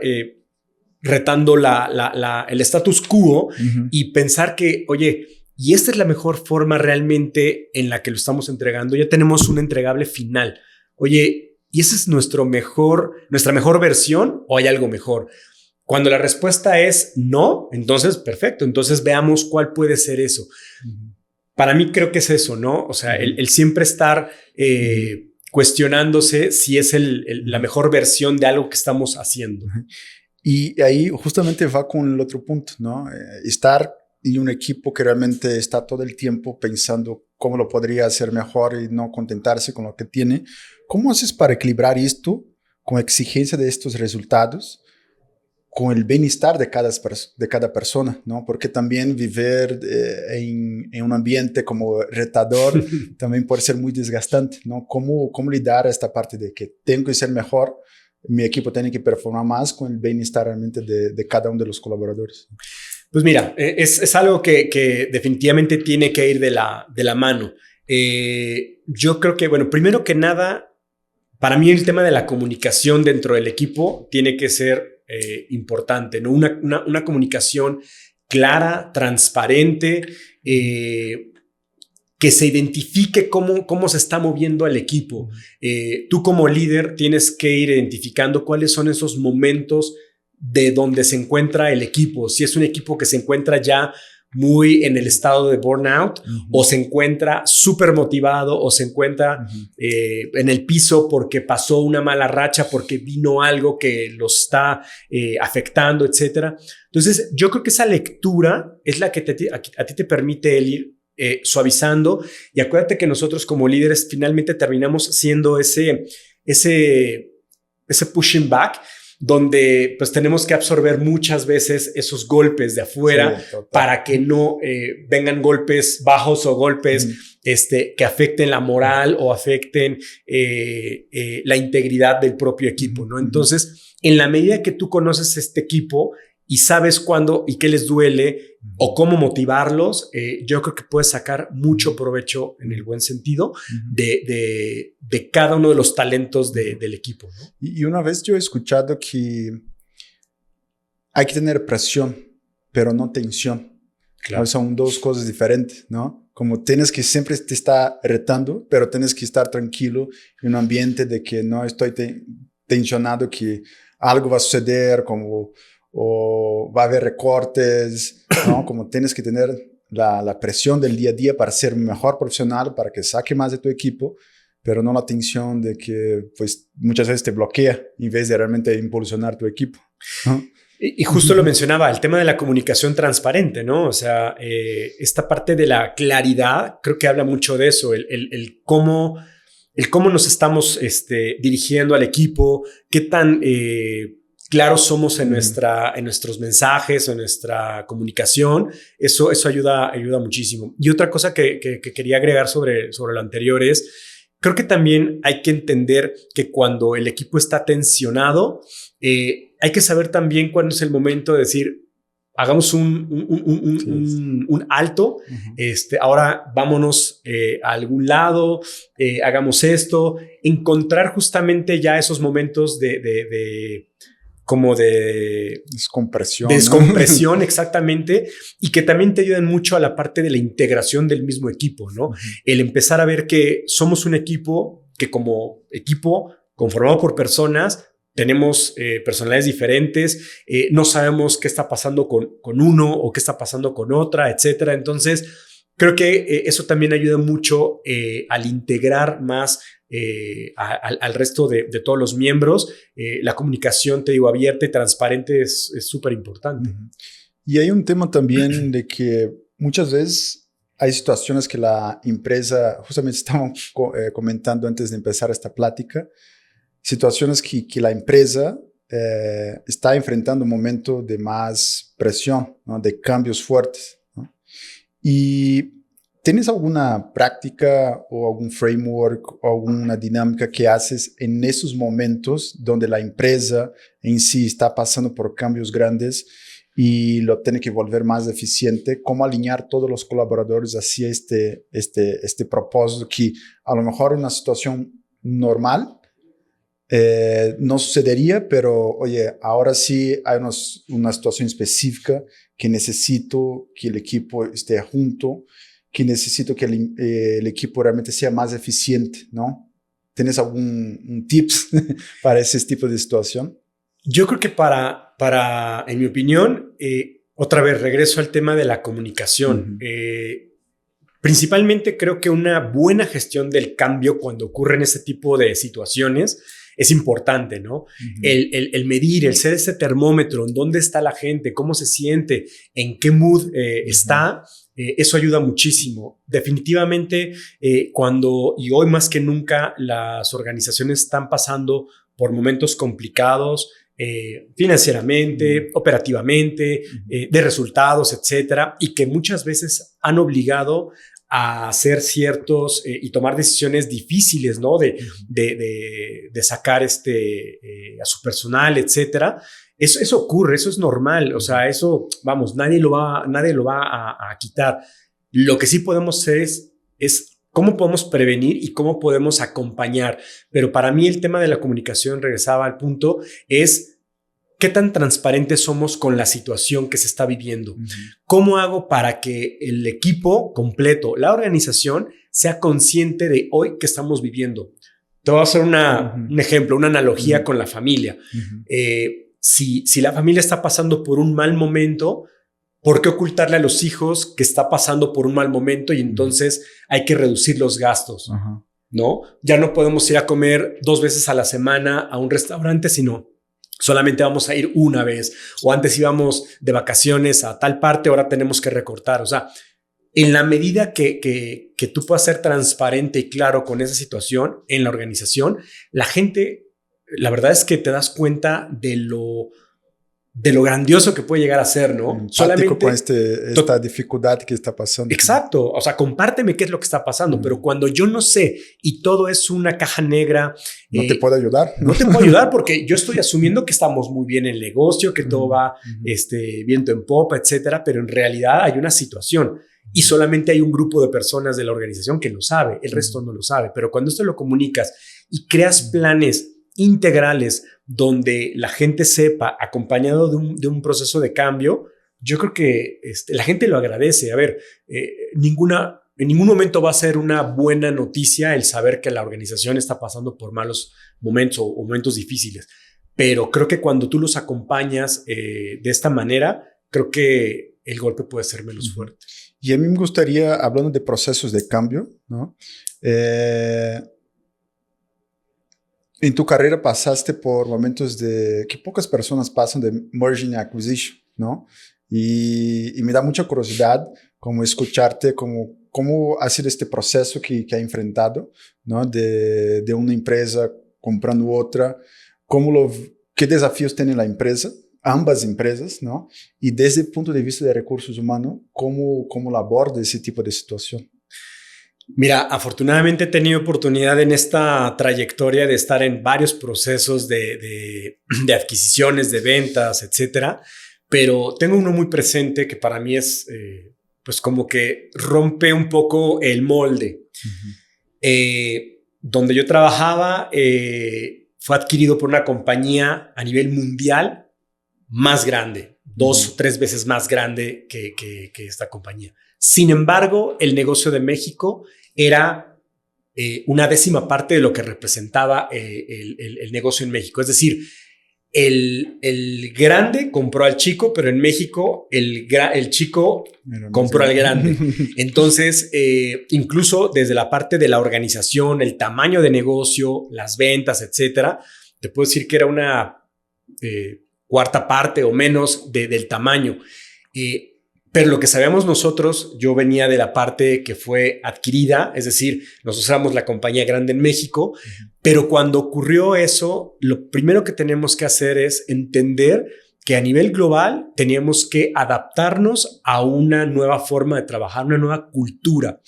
retando el status quo y pensar que, oye, y esta es la mejor forma realmente en la que lo estamos entregando. Ya tenemos un entregable final. Oye, ¿y esa es nuestra mejor versión o hay algo mejor? Cuando la respuesta es no, entonces perfecto. Entonces veamos cuál puede ser eso. Para mí creo que es eso, ¿no? O sea, el siempre estar cuestionándose si es la mejor versión de algo que estamos haciendo. Y ahí justamente va con el otro punto, ¿no? Estar en un equipo que realmente está todo el tiempo pensando cómo lo podría hacer mejor y no contentarse con lo que tiene. ¿Cómo haces para equilibrar esto con exigencia de estos resultados, con el bienestar de cada persona, ¿no? Porque también vivir en un ambiente como retador también puede ser muy desgastante, ¿no? ¿Cómo lidar esta parte de que tengo que ser mejor, mi equipo tiene que performar más con el bienestar realmente de cada uno de los colaboradores. Pues mira, es algo que definitivamente tiene que ir de la mano. Yo creo que, bueno, primero que nada, para mí el tema de la comunicación dentro del equipo tiene que ser importante, ¿no? Una comunicación clara, transparente, que se identifique cómo se está moviendo el equipo. Tú como líder tienes que ir identificando cuáles son esos momentos de donde se encuentra el equipo. Si es un equipo que se encuentra ya muy en el estado de burnout, o se encuentra súper motivado, o se encuentra en el piso porque pasó una mala racha, porque vino algo que los está afectando, etcétera. Entonces, yo creo que esa lectura es la que a ti te permite el ir suavizando, y acuérdate que nosotros como líderes finalmente terminamos siendo ese pushing back, donde pues tenemos que absorber muchas veces esos golpes de afuera, sí, para que no vengan golpes bajos o golpes que afecten la moral o afecten la integridad del propio equipo, ¿no? Entonces, en la medida que tú conoces este equipo y sabes cuándo y qué les duele o cómo motivarlos, yo creo que puedes sacar mucho provecho, en el buen sentido, de cada uno de los talentos del equipo, ¿no? Y una vez yo he escuchado que hay que tener presión, pero no tensión. Claro. Son dos cosas diferentes, ¿no? Como tienes que siempre te estar retando, pero tienes que estar tranquilo en un ambiente de que no estoy tensionado, que algo va a suceder, como o va a haber recortes, ¿no? Como tienes que tener la presión del día a día para ser un mejor profesional, para que saque más de tu equipo, pero no la tensión de que pues, muchas veces te bloquea en vez de realmente impulsionar tu equipo, ¿no? Y justo lo mencionaba, el tema de la comunicación transparente, ¿no? O sea, esta parte de la claridad, creo que habla mucho de eso, el cómo nos estamos dirigiendo al equipo, qué tan claros somos en nuestros mensajes, en nuestra comunicación. Eso ayuda muchísimo. Y otra cosa que quería agregar sobre lo anterior es, creo que también hay que entender que cuando el equipo está tensionado, hay que saber también cuándo es el momento de decir, hagamos un alto, ahora vámonos a algún lado, hagamos esto, encontrar justamente ya esos momentos como de descompresión, ¿no? Exactamente, y que también te ayudan mucho a la parte de la integración del mismo equipo, ¿no? El empezar a ver que somos un equipo que, como equipo conformado por personas, tenemos personalidades diferentes, no sabemos qué está pasando con uno o qué está pasando con otra, etcétera. Entonces, creo que eso también ayuda mucho al integrar más al resto de todos los miembros. La comunicación, te digo, abierta y transparente es súper importante. Y hay un tema también de que muchas veces hay situaciones que la empresa, justamente estábamos comentando antes de empezar esta plática, situaciones que la empresa está enfrentando un momento de más presión, ¿no? De cambios fuertes, ¿no? Y ¿tienes alguna práctica o algún framework o alguna dinámica que haces en esos momentos donde la empresa en sí está pasando por cambios grandes y lo tiene que volver más eficiente? ¿Cómo alinear todos los colaboradores hacia este propósito que a lo mejor en una situación normal no sucedería, pero oye, ahora sí hay una situación específica que necesito que el equipo esté junto, que necesito que el equipo realmente sea más eficiente, ¿no? ¿Tienes algún tips para ese tipo de situación? Yo creo que en mi opinión, otra vez regreso al tema de la comunicación. Principalmente creo que una buena gestión del cambio cuando ocurren este tipo de situaciones es importante, ¿no? El medir, el ser ese termómetro, en dónde está la gente, cómo se siente, en qué mood está. Eso ayuda muchísimo. Definitivamente, cuando y hoy más que nunca las organizaciones están pasando por momentos complicados, financieramente, operativamente, de resultados, etcétera, y que muchas veces han obligado a hacer ciertos y tomar decisiones difíciles, ¿no? De sacar a su personal, etcétera. Eso ocurre, eso es normal. O sea, eso, vamos, nadie lo va a quitar. Lo que sí podemos hacer es cómo podemos prevenir y cómo podemos acompañar. Pero para mí el tema de la comunicación, regresaba al punto, es qué tan transparentes somos con la situación que se está viviendo. ¿Cómo hago para que el equipo completo, la organización, sea consciente de hoy que estamos viviendo? Te voy a hacer un ejemplo, una analogía con la familia. Si la familia está pasando por un mal momento, ¿por qué ocultarle a los hijos que está pasando por un mal momento y entonces hay que reducir los gastos? ¿No? Ya no podemos ir a comer 2 veces a la semana a un restaurante, sino solamente vamos a ir una vez. O antes íbamos de vacaciones a tal parte, ahora tenemos que recortar. O sea, en la medida que tú puedas ser transparente y claro con esa situación en la organización, la gente, la verdad es que te das cuenta de lo grandioso que puede llegar a ser, ¿no? Solamente con esta dificultad que está pasando. Exacto. O sea, compárteme qué es lo que está pasando, pero cuando yo no sé y todo es una caja negra, no te puedo ayudar. No te puedo ayudar porque yo estoy asumiendo que estamos muy bien en el negocio, que todo va viento en popa, etcétera, pero en realidad hay una situación y solamente hay un grupo de personas de la organización que lo sabe, el resto no lo sabe. Pero cuando esto lo comunicas y creas planes integrales donde la gente sepa, acompañado de un proceso de cambio, yo creo que la gente lo agradece. A ver, en ningún momento va a ser una buena noticia el saber que la organización está pasando por malos momentos o momentos difíciles, pero creo que cuando tú los acompañas de esta manera, creo que el golpe puede ser menos fuerte. Y a mí me gustaría, hablando de procesos de cambio, ¿no? En tu carrera pasaste por momentos que pocas personas pasan, de merging and acquisition, ¿no? Y me da mucha curiosidad como escucharte cómo ha sido este proceso que ha enfrentado, ¿no? De una empresa comprando otra, qué desafíos tiene la empresa, ambas empresas, ¿no? Y desde el punto de vista de recursos humanos, ¿cómo la aborda ese tipo de situación? Mira, afortunadamente he tenido oportunidad en esta trayectoria de estar en varios procesos de adquisiciones, de ventas, etcétera, pero tengo uno muy presente que para mí es pues como que rompe un poco el molde. Donde yo trabajaba fue adquirido por una compañía a nivel mundial más grande, 2 o 3 veces más grande que esta compañía. Sin embargo, el negocio de México era una 10ª parte de lo que representaba el negocio en México. Es decir, el grande compró al chico, pero en México el chico compró al grande. Entonces, incluso desde la parte de la organización, el tamaño de negocio, las ventas, etcétera, te puedo decir que era una 1/4 parte o menos del tamaño. Pero lo que sabíamos nosotros, yo venía de la parte que fue adquirida, es decir, nosotros éramos la compañía grande en México, pero cuando ocurrió eso, lo primero que tenemos que hacer es entender que a nivel global teníamos que adaptarnos a una nueva forma de trabajar, una nueva cultura.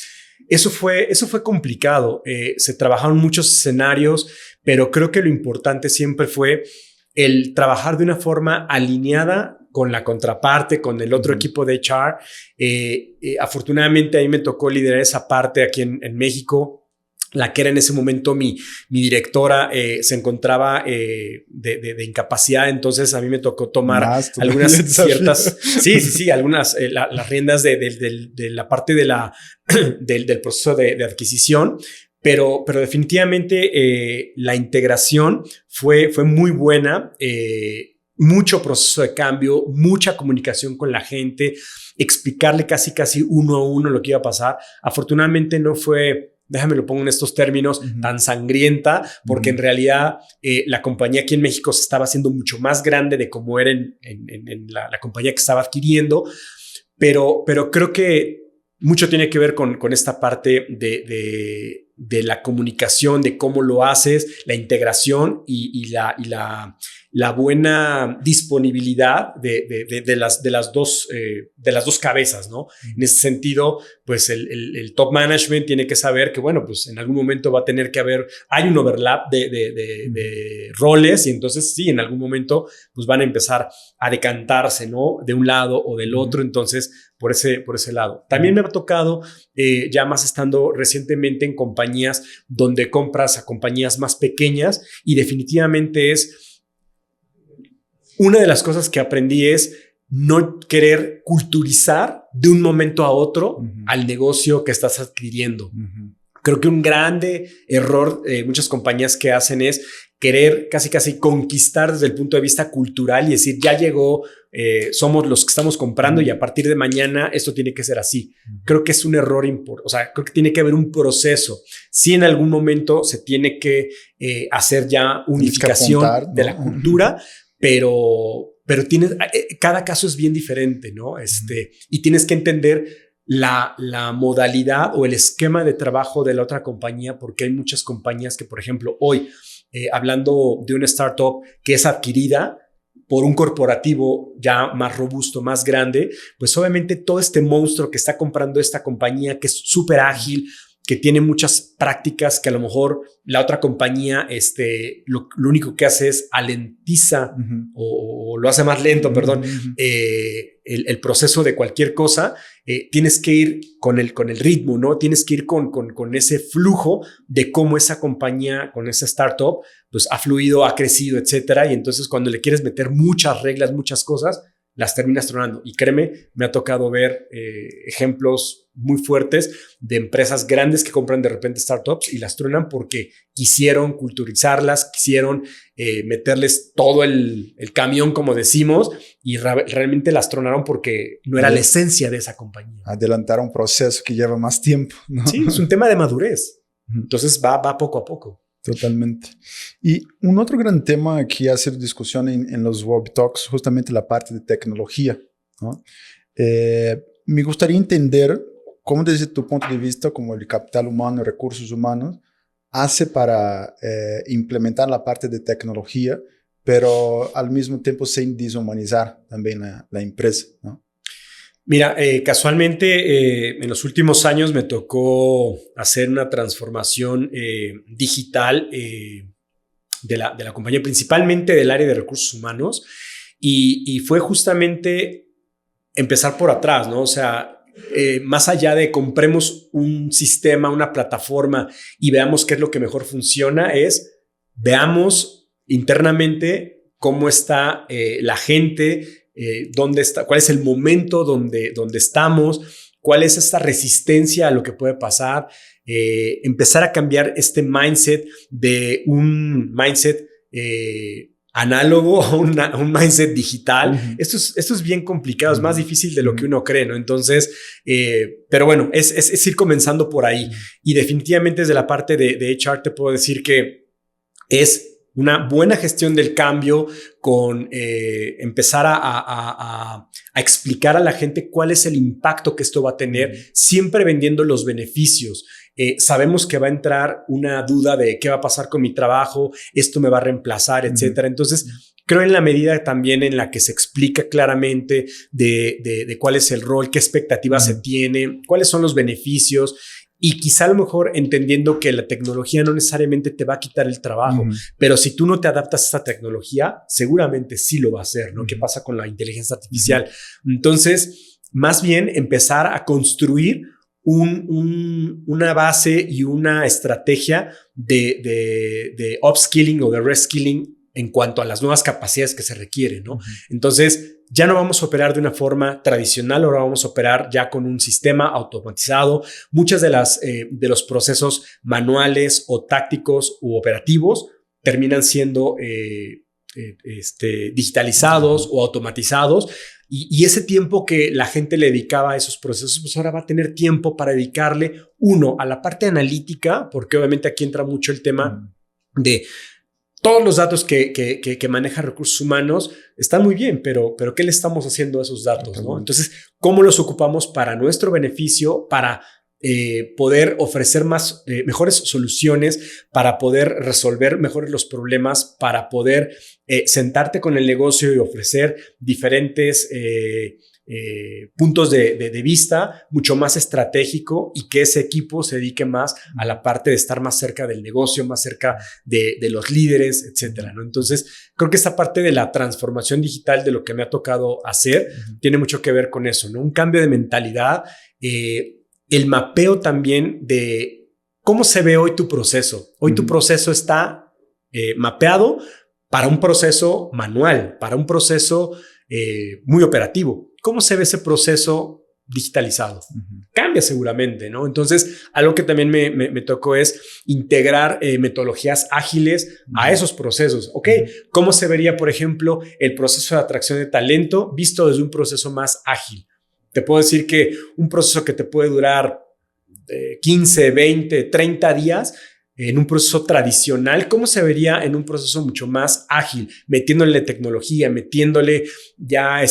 Eso fue complicado, se trabajaron muchos escenarios, pero creo que lo importante siempre fue el trabajar de una forma alineada con la contraparte, con el otro equipo de HR. Afortunadamente a mí me tocó liderar esa parte aquí en México. La que era en ese momento mi directora se encontraba de incapacidad, entonces a mí me tocó tomar algunas ciertas, algunas las riendas de la parte del proceso de adquisición. Pero definitivamente la integración fue muy buena, mucho proceso de cambio, mucha comunicación con la gente, explicarle casi uno a uno lo que iba a pasar. Afortunadamente no fue, déjame lo pongo en estos términos, tan sangrienta, porque en realidad la compañía aquí en México se estaba haciendo mucho más grande de como era en la compañía que estaba adquiriendo, pero creo que mucho tiene que ver con esta parte de de la comunicación, de cómo lo haces, la integración y la buena disponibilidad de las dos cabezas, ¿no? En ese sentido, pues el top management tiene que saber que, bueno, pues en algún momento va a tener que hay un overlap de roles, y entonces sí, en algún momento pues van a empezar a decantarse, ¿no? De un lado o del otro, entonces por ese lado. También me ha tocado, ya más estando recientemente en compañías donde compras a compañías más pequeñas, y definitivamente una de las cosas que aprendí es no querer culturizar de un momento a otro al negocio que estás adquiriendo. Creo que un grande error muchas compañías que hacen es querer casi conquistar desde el punto de vista cultural y decir, ya llegó, somos los que estamos comprando y a partir de mañana esto tiene que ser así. Creo que es un error importante. O sea, creo que tiene que haber un proceso. Sí, en algún momento se tiene que hacer ya unificación de la cultura, pero cada caso es bien diferente, ¿no? Y tienes que entender la modalidad o el esquema de trabajo de la otra compañía, porque hay muchas compañías que, por ejemplo, hoy, hablando de una startup que es adquirida por un corporativo ya más robusto, más grande, pues obviamente todo este monstruo que está comprando esta compañía, que es súper ágil, que tiene muchas prácticas que a lo mejor la otra compañía lo único que hace es alentiza o lo hace más lento, perdón, el proceso de cualquier cosa. Tienes que ir con el ritmo, ¿no? Tienes que ir con ese flujo de cómo esa compañía, con esa startup, pues ha fluido, ha crecido, etcétera. Y entonces cuando le quieres meter muchas reglas, muchas cosas, las terminas tronando. Y créeme, me ha tocado ver ejemplos muy fuertes de empresas grandes que compran de repente startups y las tronan porque quisieron culturizarlas, quisieron meterles todo el camión, como decimos, y realmente las tronaron porque no era la esencia de esa compañía. Adelantar un proceso que lleva más tiempo, ¿no? Sí, es un tema de madurez. Entonces va poco a poco. Totalmente. Y un otro gran tema que ha sido discusión en los Web Talks, justamente la parte de tecnología, ¿no? Me gustaría entender cómo desde tu punto de vista, como el capital humano y recursos humanos, hace para implementar la parte de tecnología, pero al mismo tiempo sin deshumanizar también la empresa, ¿no? Mira, casualmente en los últimos años me tocó hacer una transformación digital de la compañía, principalmente del área de recursos humanos, y fue justamente empezar por atrás, ¿no? O sea, más allá de compremos un sistema, una plataforma y veamos qué es lo que mejor funciona, veamos internamente cómo está la gente, dónde está, cuál es el momento donde estamos, cuál es esta resistencia a lo que puede pasar, empezar a cambiar este mindset de un mindset análogo a un mindset digital. Esto es bien complicado, es más difícil de lo que uno cree, ¿no? Entonces, pero bueno, es ir comenzando por ahí. Y definitivamente desde la parte de HR te puedo decir que es una buena gestión del cambio con empezar a explicar a la gente cuál es el impacto que esto va a tener, siempre vendiendo los beneficios. Sabemos que va a entrar una duda de qué va a pasar con mi trabajo, esto me va a reemplazar, etcétera. Entonces, creo en la medida también en la que se explica claramente de cuál es el rol, qué expectativas se tiene, cuáles son los beneficios. Y quizá a lo mejor entendiendo que la tecnología no necesariamente te va a quitar el trabajo, pero si tú no te adaptas a esta tecnología, seguramente sí lo va a hacer, ¿no? ¿Qué pasa con la inteligencia artificial? Entonces, más bien empezar a construir una base y una estrategia de upskilling o de reskilling en cuanto a las nuevas capacidades que se requieren, ¿no? Entonces, ya no vamos a operar de una forma tradicional, ahora vamos a operar ya con un sistema automatizado. Muchas de los procesos manuales o tácticos u operativos terminan siendo digitalizados o automatizados. Y ese tiempo que la gente le dedicaba a esos procesos, pues ahora va a tener tiempo para dedicarle, uno, a la parte analítica, porque obviamente aquí entra mucho el tema de todos los datos que maneja recursos humanos están muy bien, pero ¿qué le estamos haciendo a esos datos, ¿no? Entonces, ¿cómo los ocupamos para nuestro beneficio, para poder ofrecer mejores soluciones para poder resolver mejor los problemas, para poder sentarte con el negocio y ofrecer diferentes puntos de vista mucho más estratégico y que ese equipo se dedique más a la parte de estar más cerca del negocio, más cerca de los líderes, etcétera, ¿no? Entonces, creo que esta parte de la transformación digital de lo que me ha tocado hacer tiene mucho que ver con eso, ¿no? Un cambio de mentalidad, el mapeo también de cómo se ve hoy tu proceso. Hoy tu proceso está mapeado para un proceso manual, para un proceso muy operativo. ¿Cómo se ve ese proceso digitalizado? Cambia seguramente, ¿no? Entonces, algo que también me tocó es integrar metodologías ágiles a esos procesos. Ok, ¿cómo se vería, por ejemplo, el proceso de atracción de talento visto desde un proceso más ágil? Te puedo decir que un proceso que te puede durar 15, 20, 30 días en un proceso tradicional, ¿cómo se vería en un proceso mucho más ágil? Metiéndole tecnología, metiéndole ya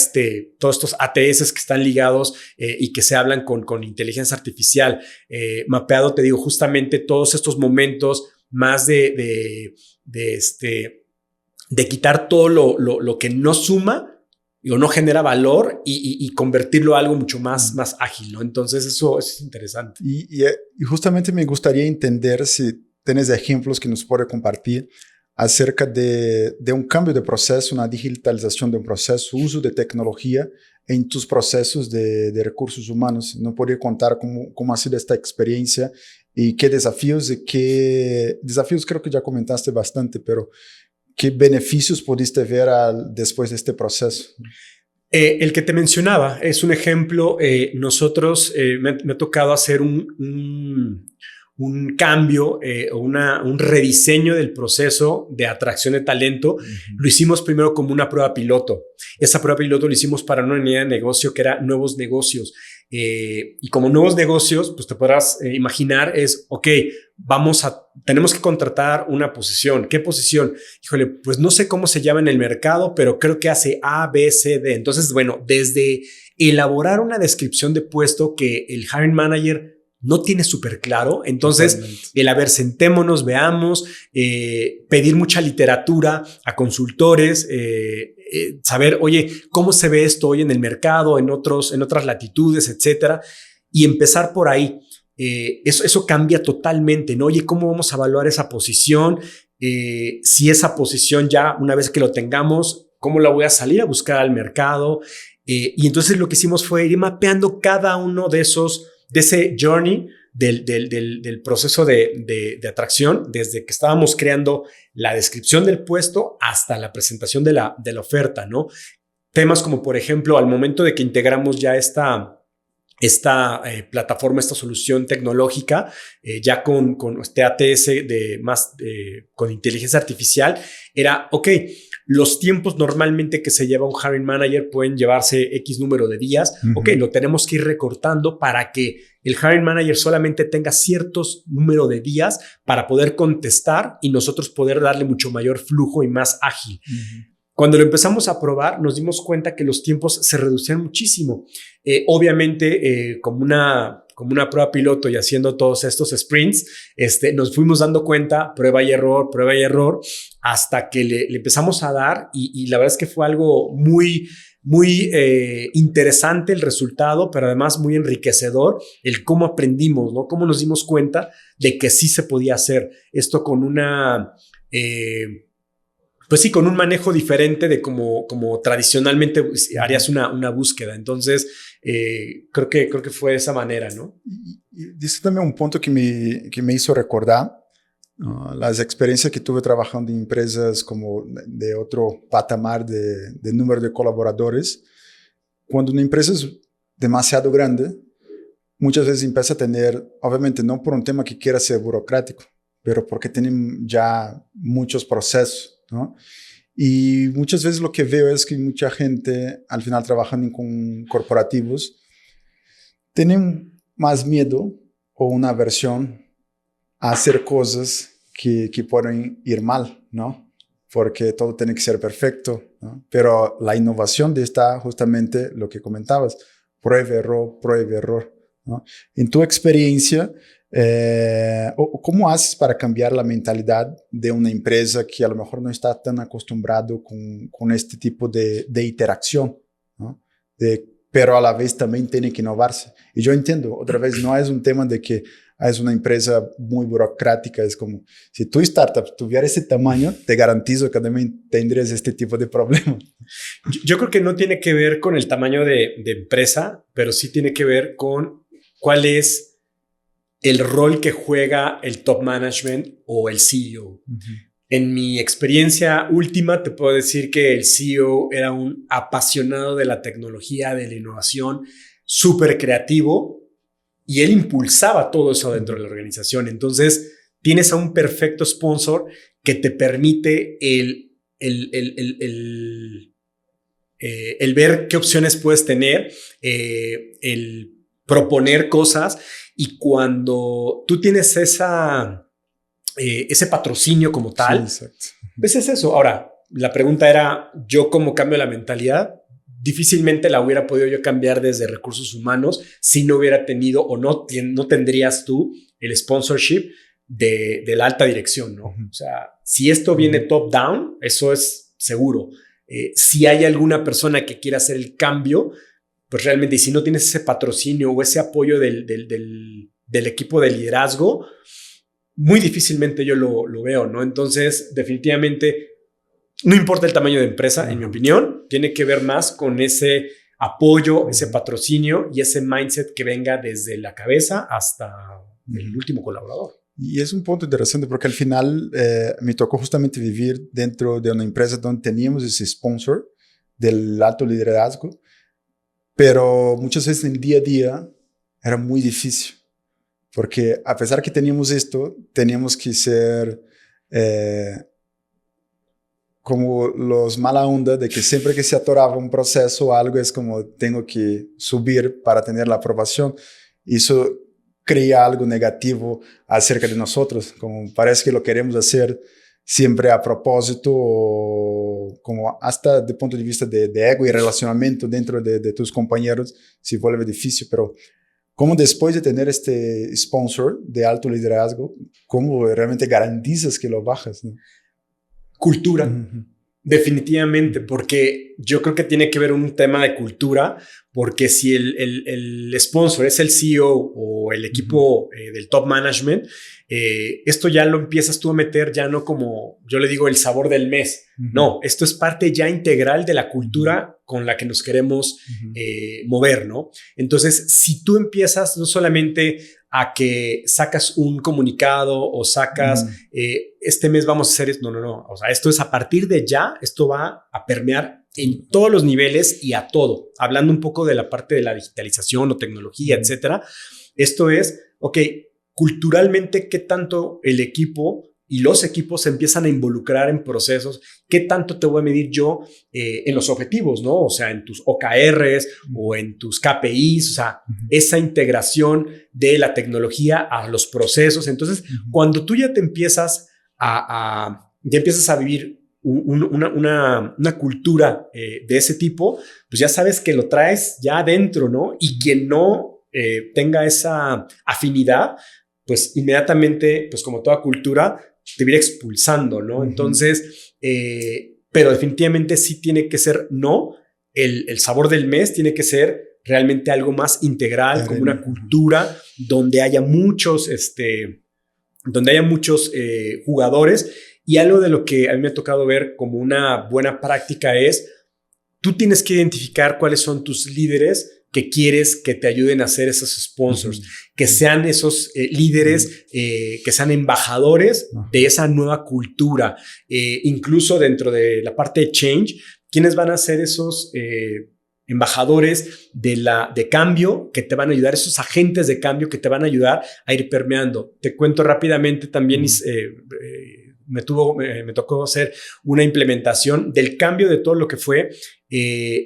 todos estos ATS que están ligados y que se hablan con inteligencia artificial. Mapeado, te digo, justamente todos estos momentos más de quitar todo lo que no suma o no genera valor y convertirlo a algo mucho más ágil, ¿no? Entonces eso es interesante. Y justamente me gustaría entender si tienes ejemplos que nos puede compartir acerca de un cambio de proceso, una digitalización de un proceso, uso de tecnología en tus procesos de recursos humanos. ¿No podría contar cómo ha sido esta experiencia y qué desafíos creo que ya comentaste bastante, pero ¿qué beneficios pudiste ver después de este proceso? El que te mencionaba es un ejemplo. Nosotros me ha tocado hacer un cambio o un rediseño del proceso de atracción de talento. Lo hicimos primero como una prueba piloto. Esa prueba piloto lo hicimos para una unidad de negocio que era nuevos negocios. Y como nuevos negocios, pues te podrás imaginar ok, tenemos que contratar una posición. ¿Qué posición? Híjole, pues no sé cómo se llama en el mercado, pero creo que hace A, B, C, D. Entonces, bueno, desde elaborar una descripción de puesto que el hiring manager no tiene súper claro. Entonces, sentémonos, veamos, pedir mucha literatura a consultores, saber, oye, ¿cómo se ve esto hoy en el mercado, en otras latitudes, etcétera? Y empezar por ahí. Eso cambia totalmente, ¿no? Oye, ¿cómo vamos a evaluar esa posición? Si esa posición ya, una vez que lo tengamos, ¿cómo la voy a salir a buscar al mercado? Y entonces lo que hicimos fue ir mapeando cada uno de ese journey del proceso de atracción, desde que estábamos creando la descripción del puesto hasta la presentación de la oferta, ¿no? Temas como, por ejemplo, al momento de que integramos ya esta plataforma, esta solución tecnológica, ya con este ATS con inteligencia artificial, era, ok, los tiempos normalmente que se lleva un hiring manager pueden llevarse X número de días. Ok, lo tenemos que ir recortando para que el hiring manager solamente tenga ciertos número de días para poder contestar y nosotros poder darle mucho mayor flujo y más ágil. Cuando lo empezamos a probar, nos dimos cuenta que los tiempos se reducían muchísimo. Obviamente, como una prueba piloto y haciendo todos estos sprints, nos fuimos dando cuenta, prueba y error, hasta que le empezamos a dar y la verdad es que fue algo muy interesante el resultado, pero además muy enriquecedor el cómo aprendimos, ¿no? Cómo nos dimos cuenta de que sí se podía hacer esto con con un manejo diferente de como tradicionalmente harías una búsqueda. Entonces, creo que fue de esa manera, ¿no? Y dice también un punto que me hizo recordar las experiencias que tuve trabajando en empresas como de otro patamar de número de colaboradores. Cuando una empresa es demasiado grande, muchas veces empieza a tener, obviamente no por un tema que quiera ser burocrático, pero porque tienen ya muchos procesos, ¿no? Y muchas veces lo que veo es que mucha gente, al final trabajando con corporativos, tienen más miedo o una aversión a hacer cosas que pueden ir mal, ¿no? Porque todo tiene que ser perfecto, ¿no? Pero la innovación está justamente lo que comentabas, prueba, error, ¿no? ¿no? En tu experiencia, ¿cómo haces para cambiar la mentalidad de una empresa que a lo mejor no está tan acostumbrado con este tipo de interacción, ¿no? Pero a la vez también tiene que innovarse? Y yo entiendo, otra vez, no es un tema de que es una empresa muy burocrática, es como, si tu startup tuviera ese tamaño, te garantizo que también tendrías este tipo de problemas. Yo creo que no tiene que ver con el tamaño de empresa, pero sí tiene que ver con cuál es el rol que juega el top management o el CEO. Uh-huh. En mi experiencia última, te puedo decir que el CEO era un apasionado de la tecnología, de la innovación, súper creativo, y él impulsaba todo eso dentro de la organización. Entonces, tienes a un perfecto sponsor que te permite el ver qué opciones puedes tener, el proponer cosas, y cuando tú tienes ese patrocinio como tal, sí, pues es eso. Ahora, la pregunta era, ¿yo cómo cambio la mentalidad? Difícilmente la hubiera podido yo cambiar desde recursos humanos si no hubiera tenido o no tendrías tú el sponsorship de la alta dirección, ¿no? Uh-huh. O sea, si esto viene top down, eso es seguro. Si hay alguna persona que quiera hacer el cambio, pues realmente, y si no tienes ese patrocinio o ese apoyo del equipo de liderazgo, muy difícilmente yo lo veo, ¿no? Entonces, definitivamente, no importa el tamaño de empresa, uh-huh, en mi opinión, tiene que ver más con ese apoyo, ese patrocinio y ese mindset que venga desde la cabeza hasta el último colaborador. Y es un punto interesante porque al final me tocó justamente vivir dentro de una empresa donde teníamos ese sponsor del alto liderazgo, pero muchas veces en el día a día era muy difícil, porque a pesar que teníamos esto, teníamos que ser como los mala onda de que siempre que se atoraba un proceso o algo es como tengo que subir para tener la aprobación. Y eso crea algo negativo acerca de nosotros, como parece que lo queremos hacer siempre a propósito, o como hasta de punto de vista de ego y relacionamiento dentro de tus compañeros se vuelve difícil. Pero como después de tener este sponsor de alto liderazgo, ¿cómo realmente garantizas que lo bajas, ¿no? Cultura, uh-huh, definitivamente, porque yo creo que tiene que ver un tema de cultura, porque si el sponsor es el CEO o el equipo del top management, esto ya lo empiezas tú a meter ya no como, yo le digo, el sabor del mes. Uh-huh. No, esto es parte ya integral de la cultura con la que nos queremos mover, ¿no? Entonces, si tú empiezas no solamente a que sacas un comunicado o sacas, este mes vamos a hacer esto, no. O sea, esto es a partir de ya, esto va a permear en todos los niveles y a todo. Hablando un poco de la parte de la digitalización o tecnología, etcétera. Esto es, ok, culturalmente, ¿qué tanto el equipo y los equipos se empiezan a involucrar en procesos? ¿Qué tanto te voy a medir yo en los objetivos, ¿no? O sea, en tus OKRs o en tus KPIs, o sea, esa integración de la tecnología a los procesos. Entonces, cuando tú ya te empiezas ya empiezas a vivir una cultura de ese tipo, pues ya sabes que lo traes ya adentro, ¿no? Y quien no tenga esa afinidad, pues inmediatamente, pues como toda cultura, te viene expulsando, ¿no? Uh-huh. Entonces, pero definitivamente sí tiene que ser, no, el sabor del mes tiene que ser realmente algo más integral, como una cultura donde haya muchos, jugadores. Y algo de lo que a mí me ha tocado ver como una buena práctica es, tú tienes que identificar cuáles son tus líderes que quieres que te ayuden a hacer esos sponsors, que sean esos líderes, que sean embajadores de esa nueva cultura. Incluso dentro de la parte de change, ¿quiénes van a ser esos embajadores de cambio que te van a ayudar, esos agentes de cambio que te van a ayudar a ir permeando? Te cuento rápidamente también, me tocó hacer una implementación del cambio de todo lo que fue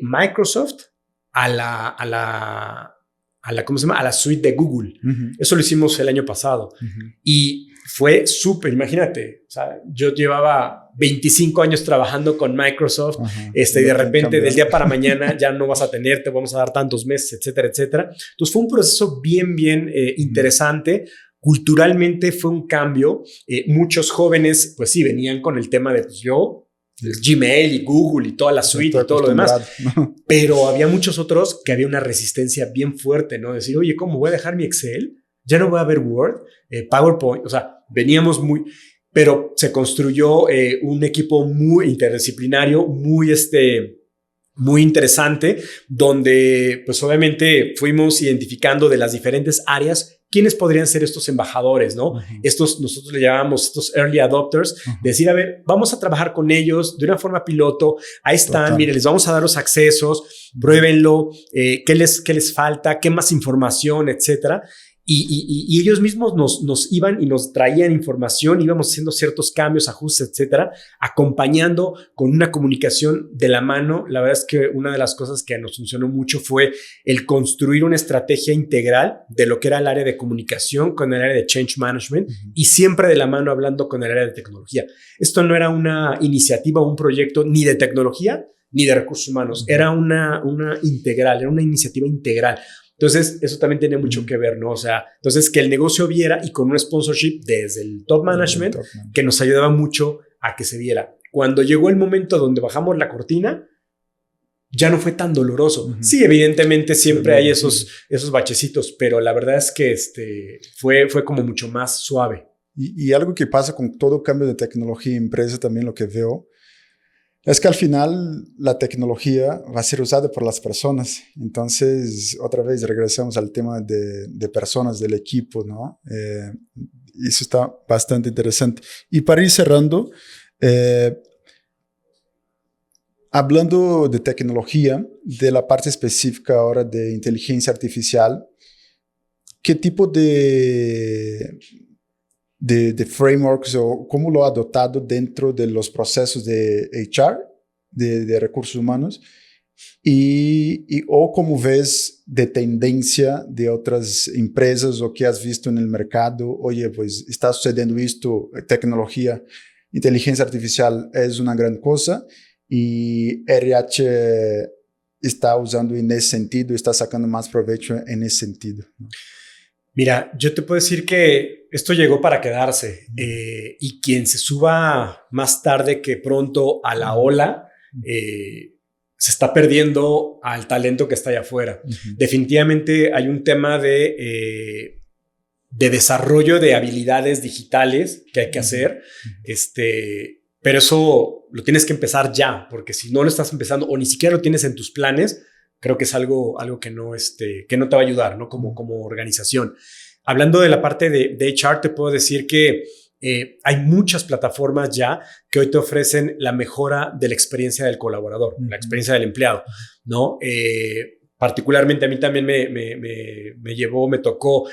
Microsoft a la ¿cómo se llama? A la suite de Google. Uh-huh. Eso lo hicimos el año pasado. Uh-huh. Y fue súper, imagínate, o sea, yo llevaba 25 años trabajando con Microsoft, y de repente del día para mañana ya no vas a tener, te vamos a dar tantos meses, etcétera, etcétera. Entonces fue un proceso bien interesante. Culturalmente fue un cambio. Muchos jóvenes, pues sí, venían con el tema de pues, Gmail y Google y toda la suite y todo lo demás. Pero había muchos otros que había una resistencia bien fuerte, ¿no? Decir, oye, ¿cómo voy a dejar mi Excel? Ya no voy a ver Word, PowerPoint. O sea, veníamos pero se construyó un equipo muy interdisciplinario, muy interesante, donde pues obviamente fuimos identificando de las diferentes áreas quiénes podrían ser estos embajadores, ¿no? Nosotros le llamamos estos early adopters, decir, a ver, vamos a trabajar con ellos de una forma piloto, ahí están, miren, les vamos a dar los accesos, pruébenlo, qué les falta, qué más información, etcétera. Y ellos mismos nos iban y nos traían información, íbamos haciendo ciertos cambios, ajustes, etcétera, acompañando con una comunicación de la mano. La verdad es que una de las cosas que nos funcionó mucho fue el construir una estrategia integral de lo que era el área de comunicación con el área de change management y siempre de la mano hablando con el área de tecnología. Esto no era una iniciativa o un proyecto ni de tecnología ni de recursos humanos, era una integral, era una iniciativa integral. Entonces, eso también tiene mucho que ver, ¿no? O sea, entonces que el negocio viera y con un sponsorship desde el top management que nos ayudaba mucho a que se viera. Cuando llegó el momento donde bajamos la cortina, ya no fue tan doloroso. Sí, evidentemente siempre hay esos bachecitos, pero la verdad es que fue como mucho más suave. Y algo que pasa con todo cambio de tecnología y empresa también lo que veo es que al final la tecnología va a ser usada por las personas. Entonces, otra vez regresamos al tema de personas, del equipo, ¿no? Eso está bastante interesante. Y para ir cerrando, hablando de tecnología, de la parte específica ahora de inteligencia artificial, ¿qué tipo de frameworks o cómo lo ha adoptado dentro de los procesos de HR, de recursos humanos, o cómo ves de tendencia de otras empresas o que has visto en el mercado? Oye, pues está sucediendo esto, tecnología, inteligencia artificial es una gran cosa y RH está usando en ese sentido, está sacando más provecho en ese sentido, ¿no? Mira, yo te puedo decir que esto llegó para quedarse y quien se suba más tarde que pronto a la ola se está perdiendo al talento que está allá afuera. Definitivamente hay un tema de desarrollo de habilidades digitales que hay que hacer, pero eso lo tienes que empezar ya, porque si no lo estás empezando o ni siquiera lo tienes en tus planes, creo que es algo que no te va a ayudar, ¿no? Como organización. Hablando de la parte de HR, te puedo decir que hay muchas plataformas ya que hoy te ofrecen la mejora de la experiencia del colaborador, la experiencia del empleado, ¿no? Particularmente a mí también me tocó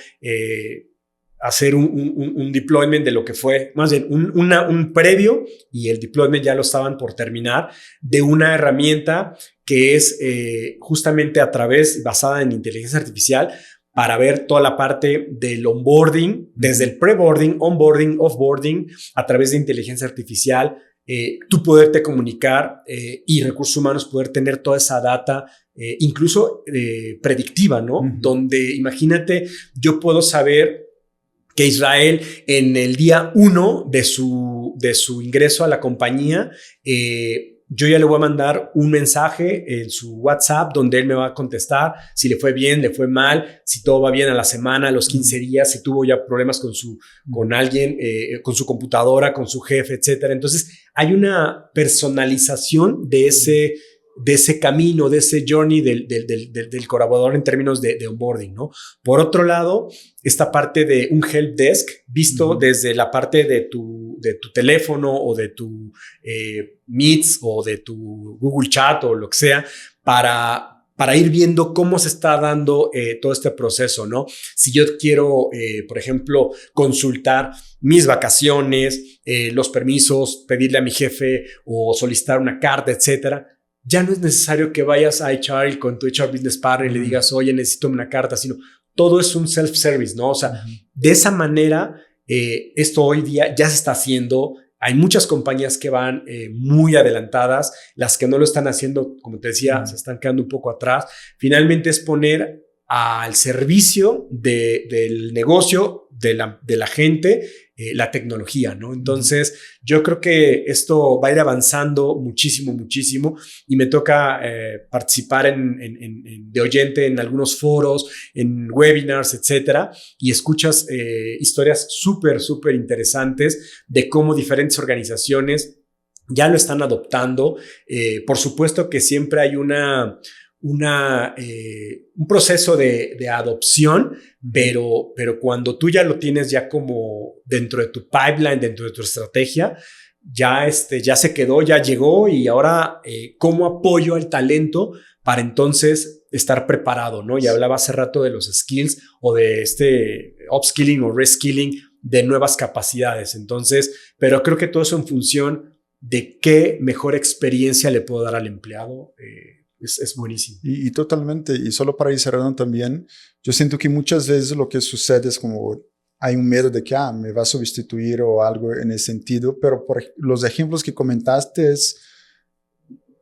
hacer un deployment de lo que fue, más bien un previo, y el deployment ya lo estaban por terminar, de una herramienta que es justamente basada en inteligencia artificial para ver toda la parte del onboarding, desde el pre-boarding, onboarding, offboarding, a través de inteligencia artificial, tú poderte comunicar y recursos humanos poder tener toda esa data, incluso predictiva, ¿no? Donde imagínate, yo puedo saber que Israel en el día 1 de su ingreso a la compañía, yo ya le voy a mandar un mensaje en su WhatsApp donde él me va a contestar si le fue bien, le fue mal, si todo va bien a la semana, a los 15 días, si tuvo ya problemas con alguien, con su computadora, con su jefe, etcétera. Entonces hay una personalización de ese camino, de ese journey del colaborador en términos de onboarding, ¿no? Por otro lado, esta parte de un help desk visto desde la parte de tu teléfono o de tu Meets o de tu Google Chat o lo que sea para ir viendo cómo se está dando todo este proceso, ¿no? Si yo quiero, por ejemplo, consultar mis vacaciones, los permisos, pedirle a mi jefe o solicitar una carta, etcétera, ya no es necesario que vayas a HR y con tu HR Business Partner y le digas, oye, necesito una carta, sino todo es un self-service, ¿no? O sea, de esa manera Esto hoy día ya se está haciendo. Hay muchas compañías que van muy adelantadas. Las que no lo están haciendo, como te decía, se están quedando un poco atrás. Finalmente es poner al servicio del negocio, de la gente, la tecnología, ¿no? Entonces, yo creo que esto va a ir avanzando muchísimo, muchísimo, y me toca participar de oyente en algunos foros, en webinars, etcétera, y escuchas historias súper, súper interesantes de cómo diferentes organizaciones ya lo están adoptando. Por supuesto que siempre hay un proceso de adopción, pero cuando tú ya lo tienes ya como dentro de tu pipeline, dentro de tu estrategia, ya se quedó, ya llegó, y ahora ¿cómo apoyo al talento para entonces estar preparado, ¿no? Y hablaba hace rato de los skills o de upskilling o reskilling de nuevas capacidades. Entonces, pero creo que todo eso en función de qué mejor experiencia le puedo dar al empleado. Es buenísimo. Y totalmente, y solo para ir cerrando también, yo siento que muchas veces lo que sucede es como hay un miedo de que me va a sustituir o algo en ese sentido, pero por los ejemplos que comentaste es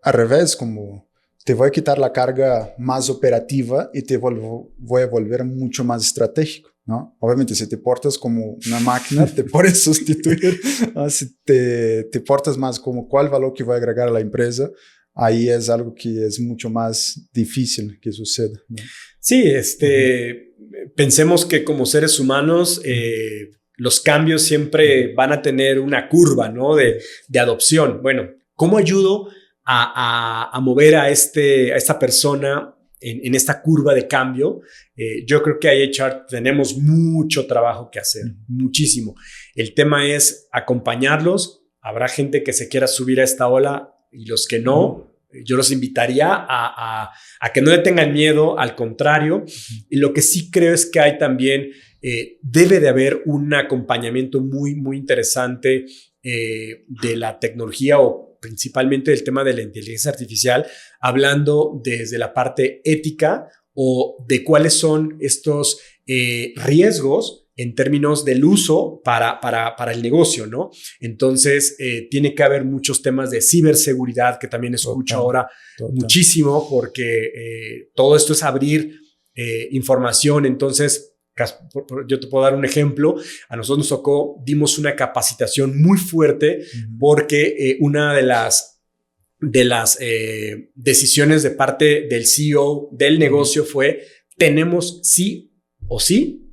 al revés, como te voy a quitar la carga más operativa y te voy a volver mucho más estratégico, ¿no? Obviamente, si te portas como una máquina, te puedes sustituir. Si te portas más como cuál valor que voy a agregar a la empresa, ahí es algo que es mucho más difícil que suceda, ¿no? Sí, pensemos que como seres humanos, los cambios siempre van a tener una curva, ¿no? de adopción. Bueno, ¿cómo ayudo a mover a esta persona en esta curva de cambio? Yo creo que ahí HR tenemos mucho trabajo que hacer, muchísimo. El tema es acompañarlos. Habrá gente que se quiera subir a esta ola, y los que no, yo los invitaría a que no le tengan miedo, al contrario. Y lo que sí creo es que hay también, debe de haber un acompañamiento muy, muy interesante de la tecnología, o principalmente del tema de la inteligencia artificial, hablando desde la parte ética o de cuáles son estos riesgos en términos del uso para el negocio, ¿no? Entonces, tiene que haber muchos temas de ciberseguridad, que también escucho ahora muchísimo, porque todo esto es abrir información. Entonces, yo te puedo dar un ejemplo. A nosotros dimos una capacitación muy fuerte, porque una de las decisiones de parte del CEO del negocio fue: tenemos sí o sí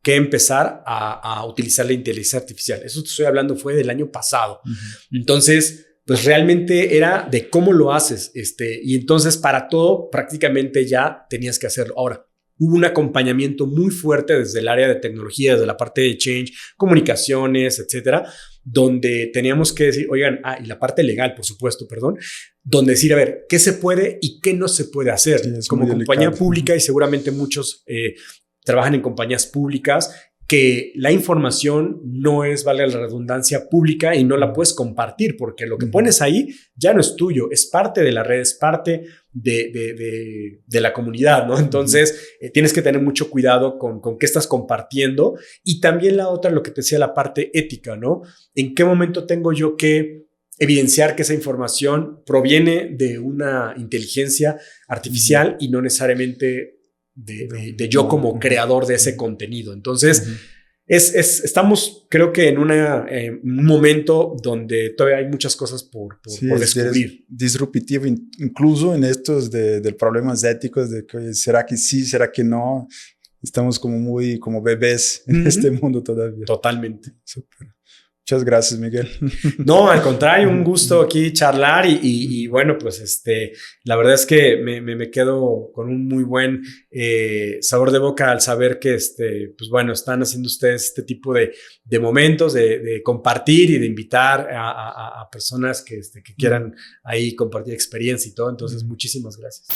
que empezar a utilizar la inteligencia artificial. Eso te estoy hablando, fue del año pasado. Entonces, pues realmente era de cómo lo haces. Y entonces para todo prácticamente ya tenías que hacerlo. Ahora, hubo un acompañamiento muy fuerte desde el área de tecnología, desde la parte de change, comunicaciones, etcétera, donde teníamos que decir, oigan, y la parte legal, por supuesto, donde decir, a ver, ¿qué se puede y qué no se puede hacer? Sí, como compañía pública, y seguramente muchos trabajan en compañías públicas, que la información no es, vale la redundancia, pública, y no la puedes compartir, porque lo que pones ahí ya no es tuyo, es parte de la red, es parte de la comunidad, ¿no? Entonces, tienes que tener mucho cuidado con qué estás compartiendo. Y también la otra, lo que te decía, la parte ética, ¿no? ¿En qué momento tengo yo que evidenciar que esa información proviene de una inteligencia artificial y no necesariamente de yo como creador de ese contenido? Entonces, estamos, creo que en un momento donde todavía hay muchas cosas por descubrir. Disruptivo, incluso en estos de problemas éticos, de que será que sí, será que no. Estamos como muy como bebés en este mundo todavía. Totalmente. Súper. Muchas gracias, Miguel. No, al contrario, un gusto aquí charlar y bueno, pues la verdad es que me quedo con un muy buen sabor de boca al saber que pues bueno, están haciendo ustedes este tipo de momentos de compartir y de invitar a personas que quieran ahí compartir experiencia y todo. Entonces, muchísimas gracias.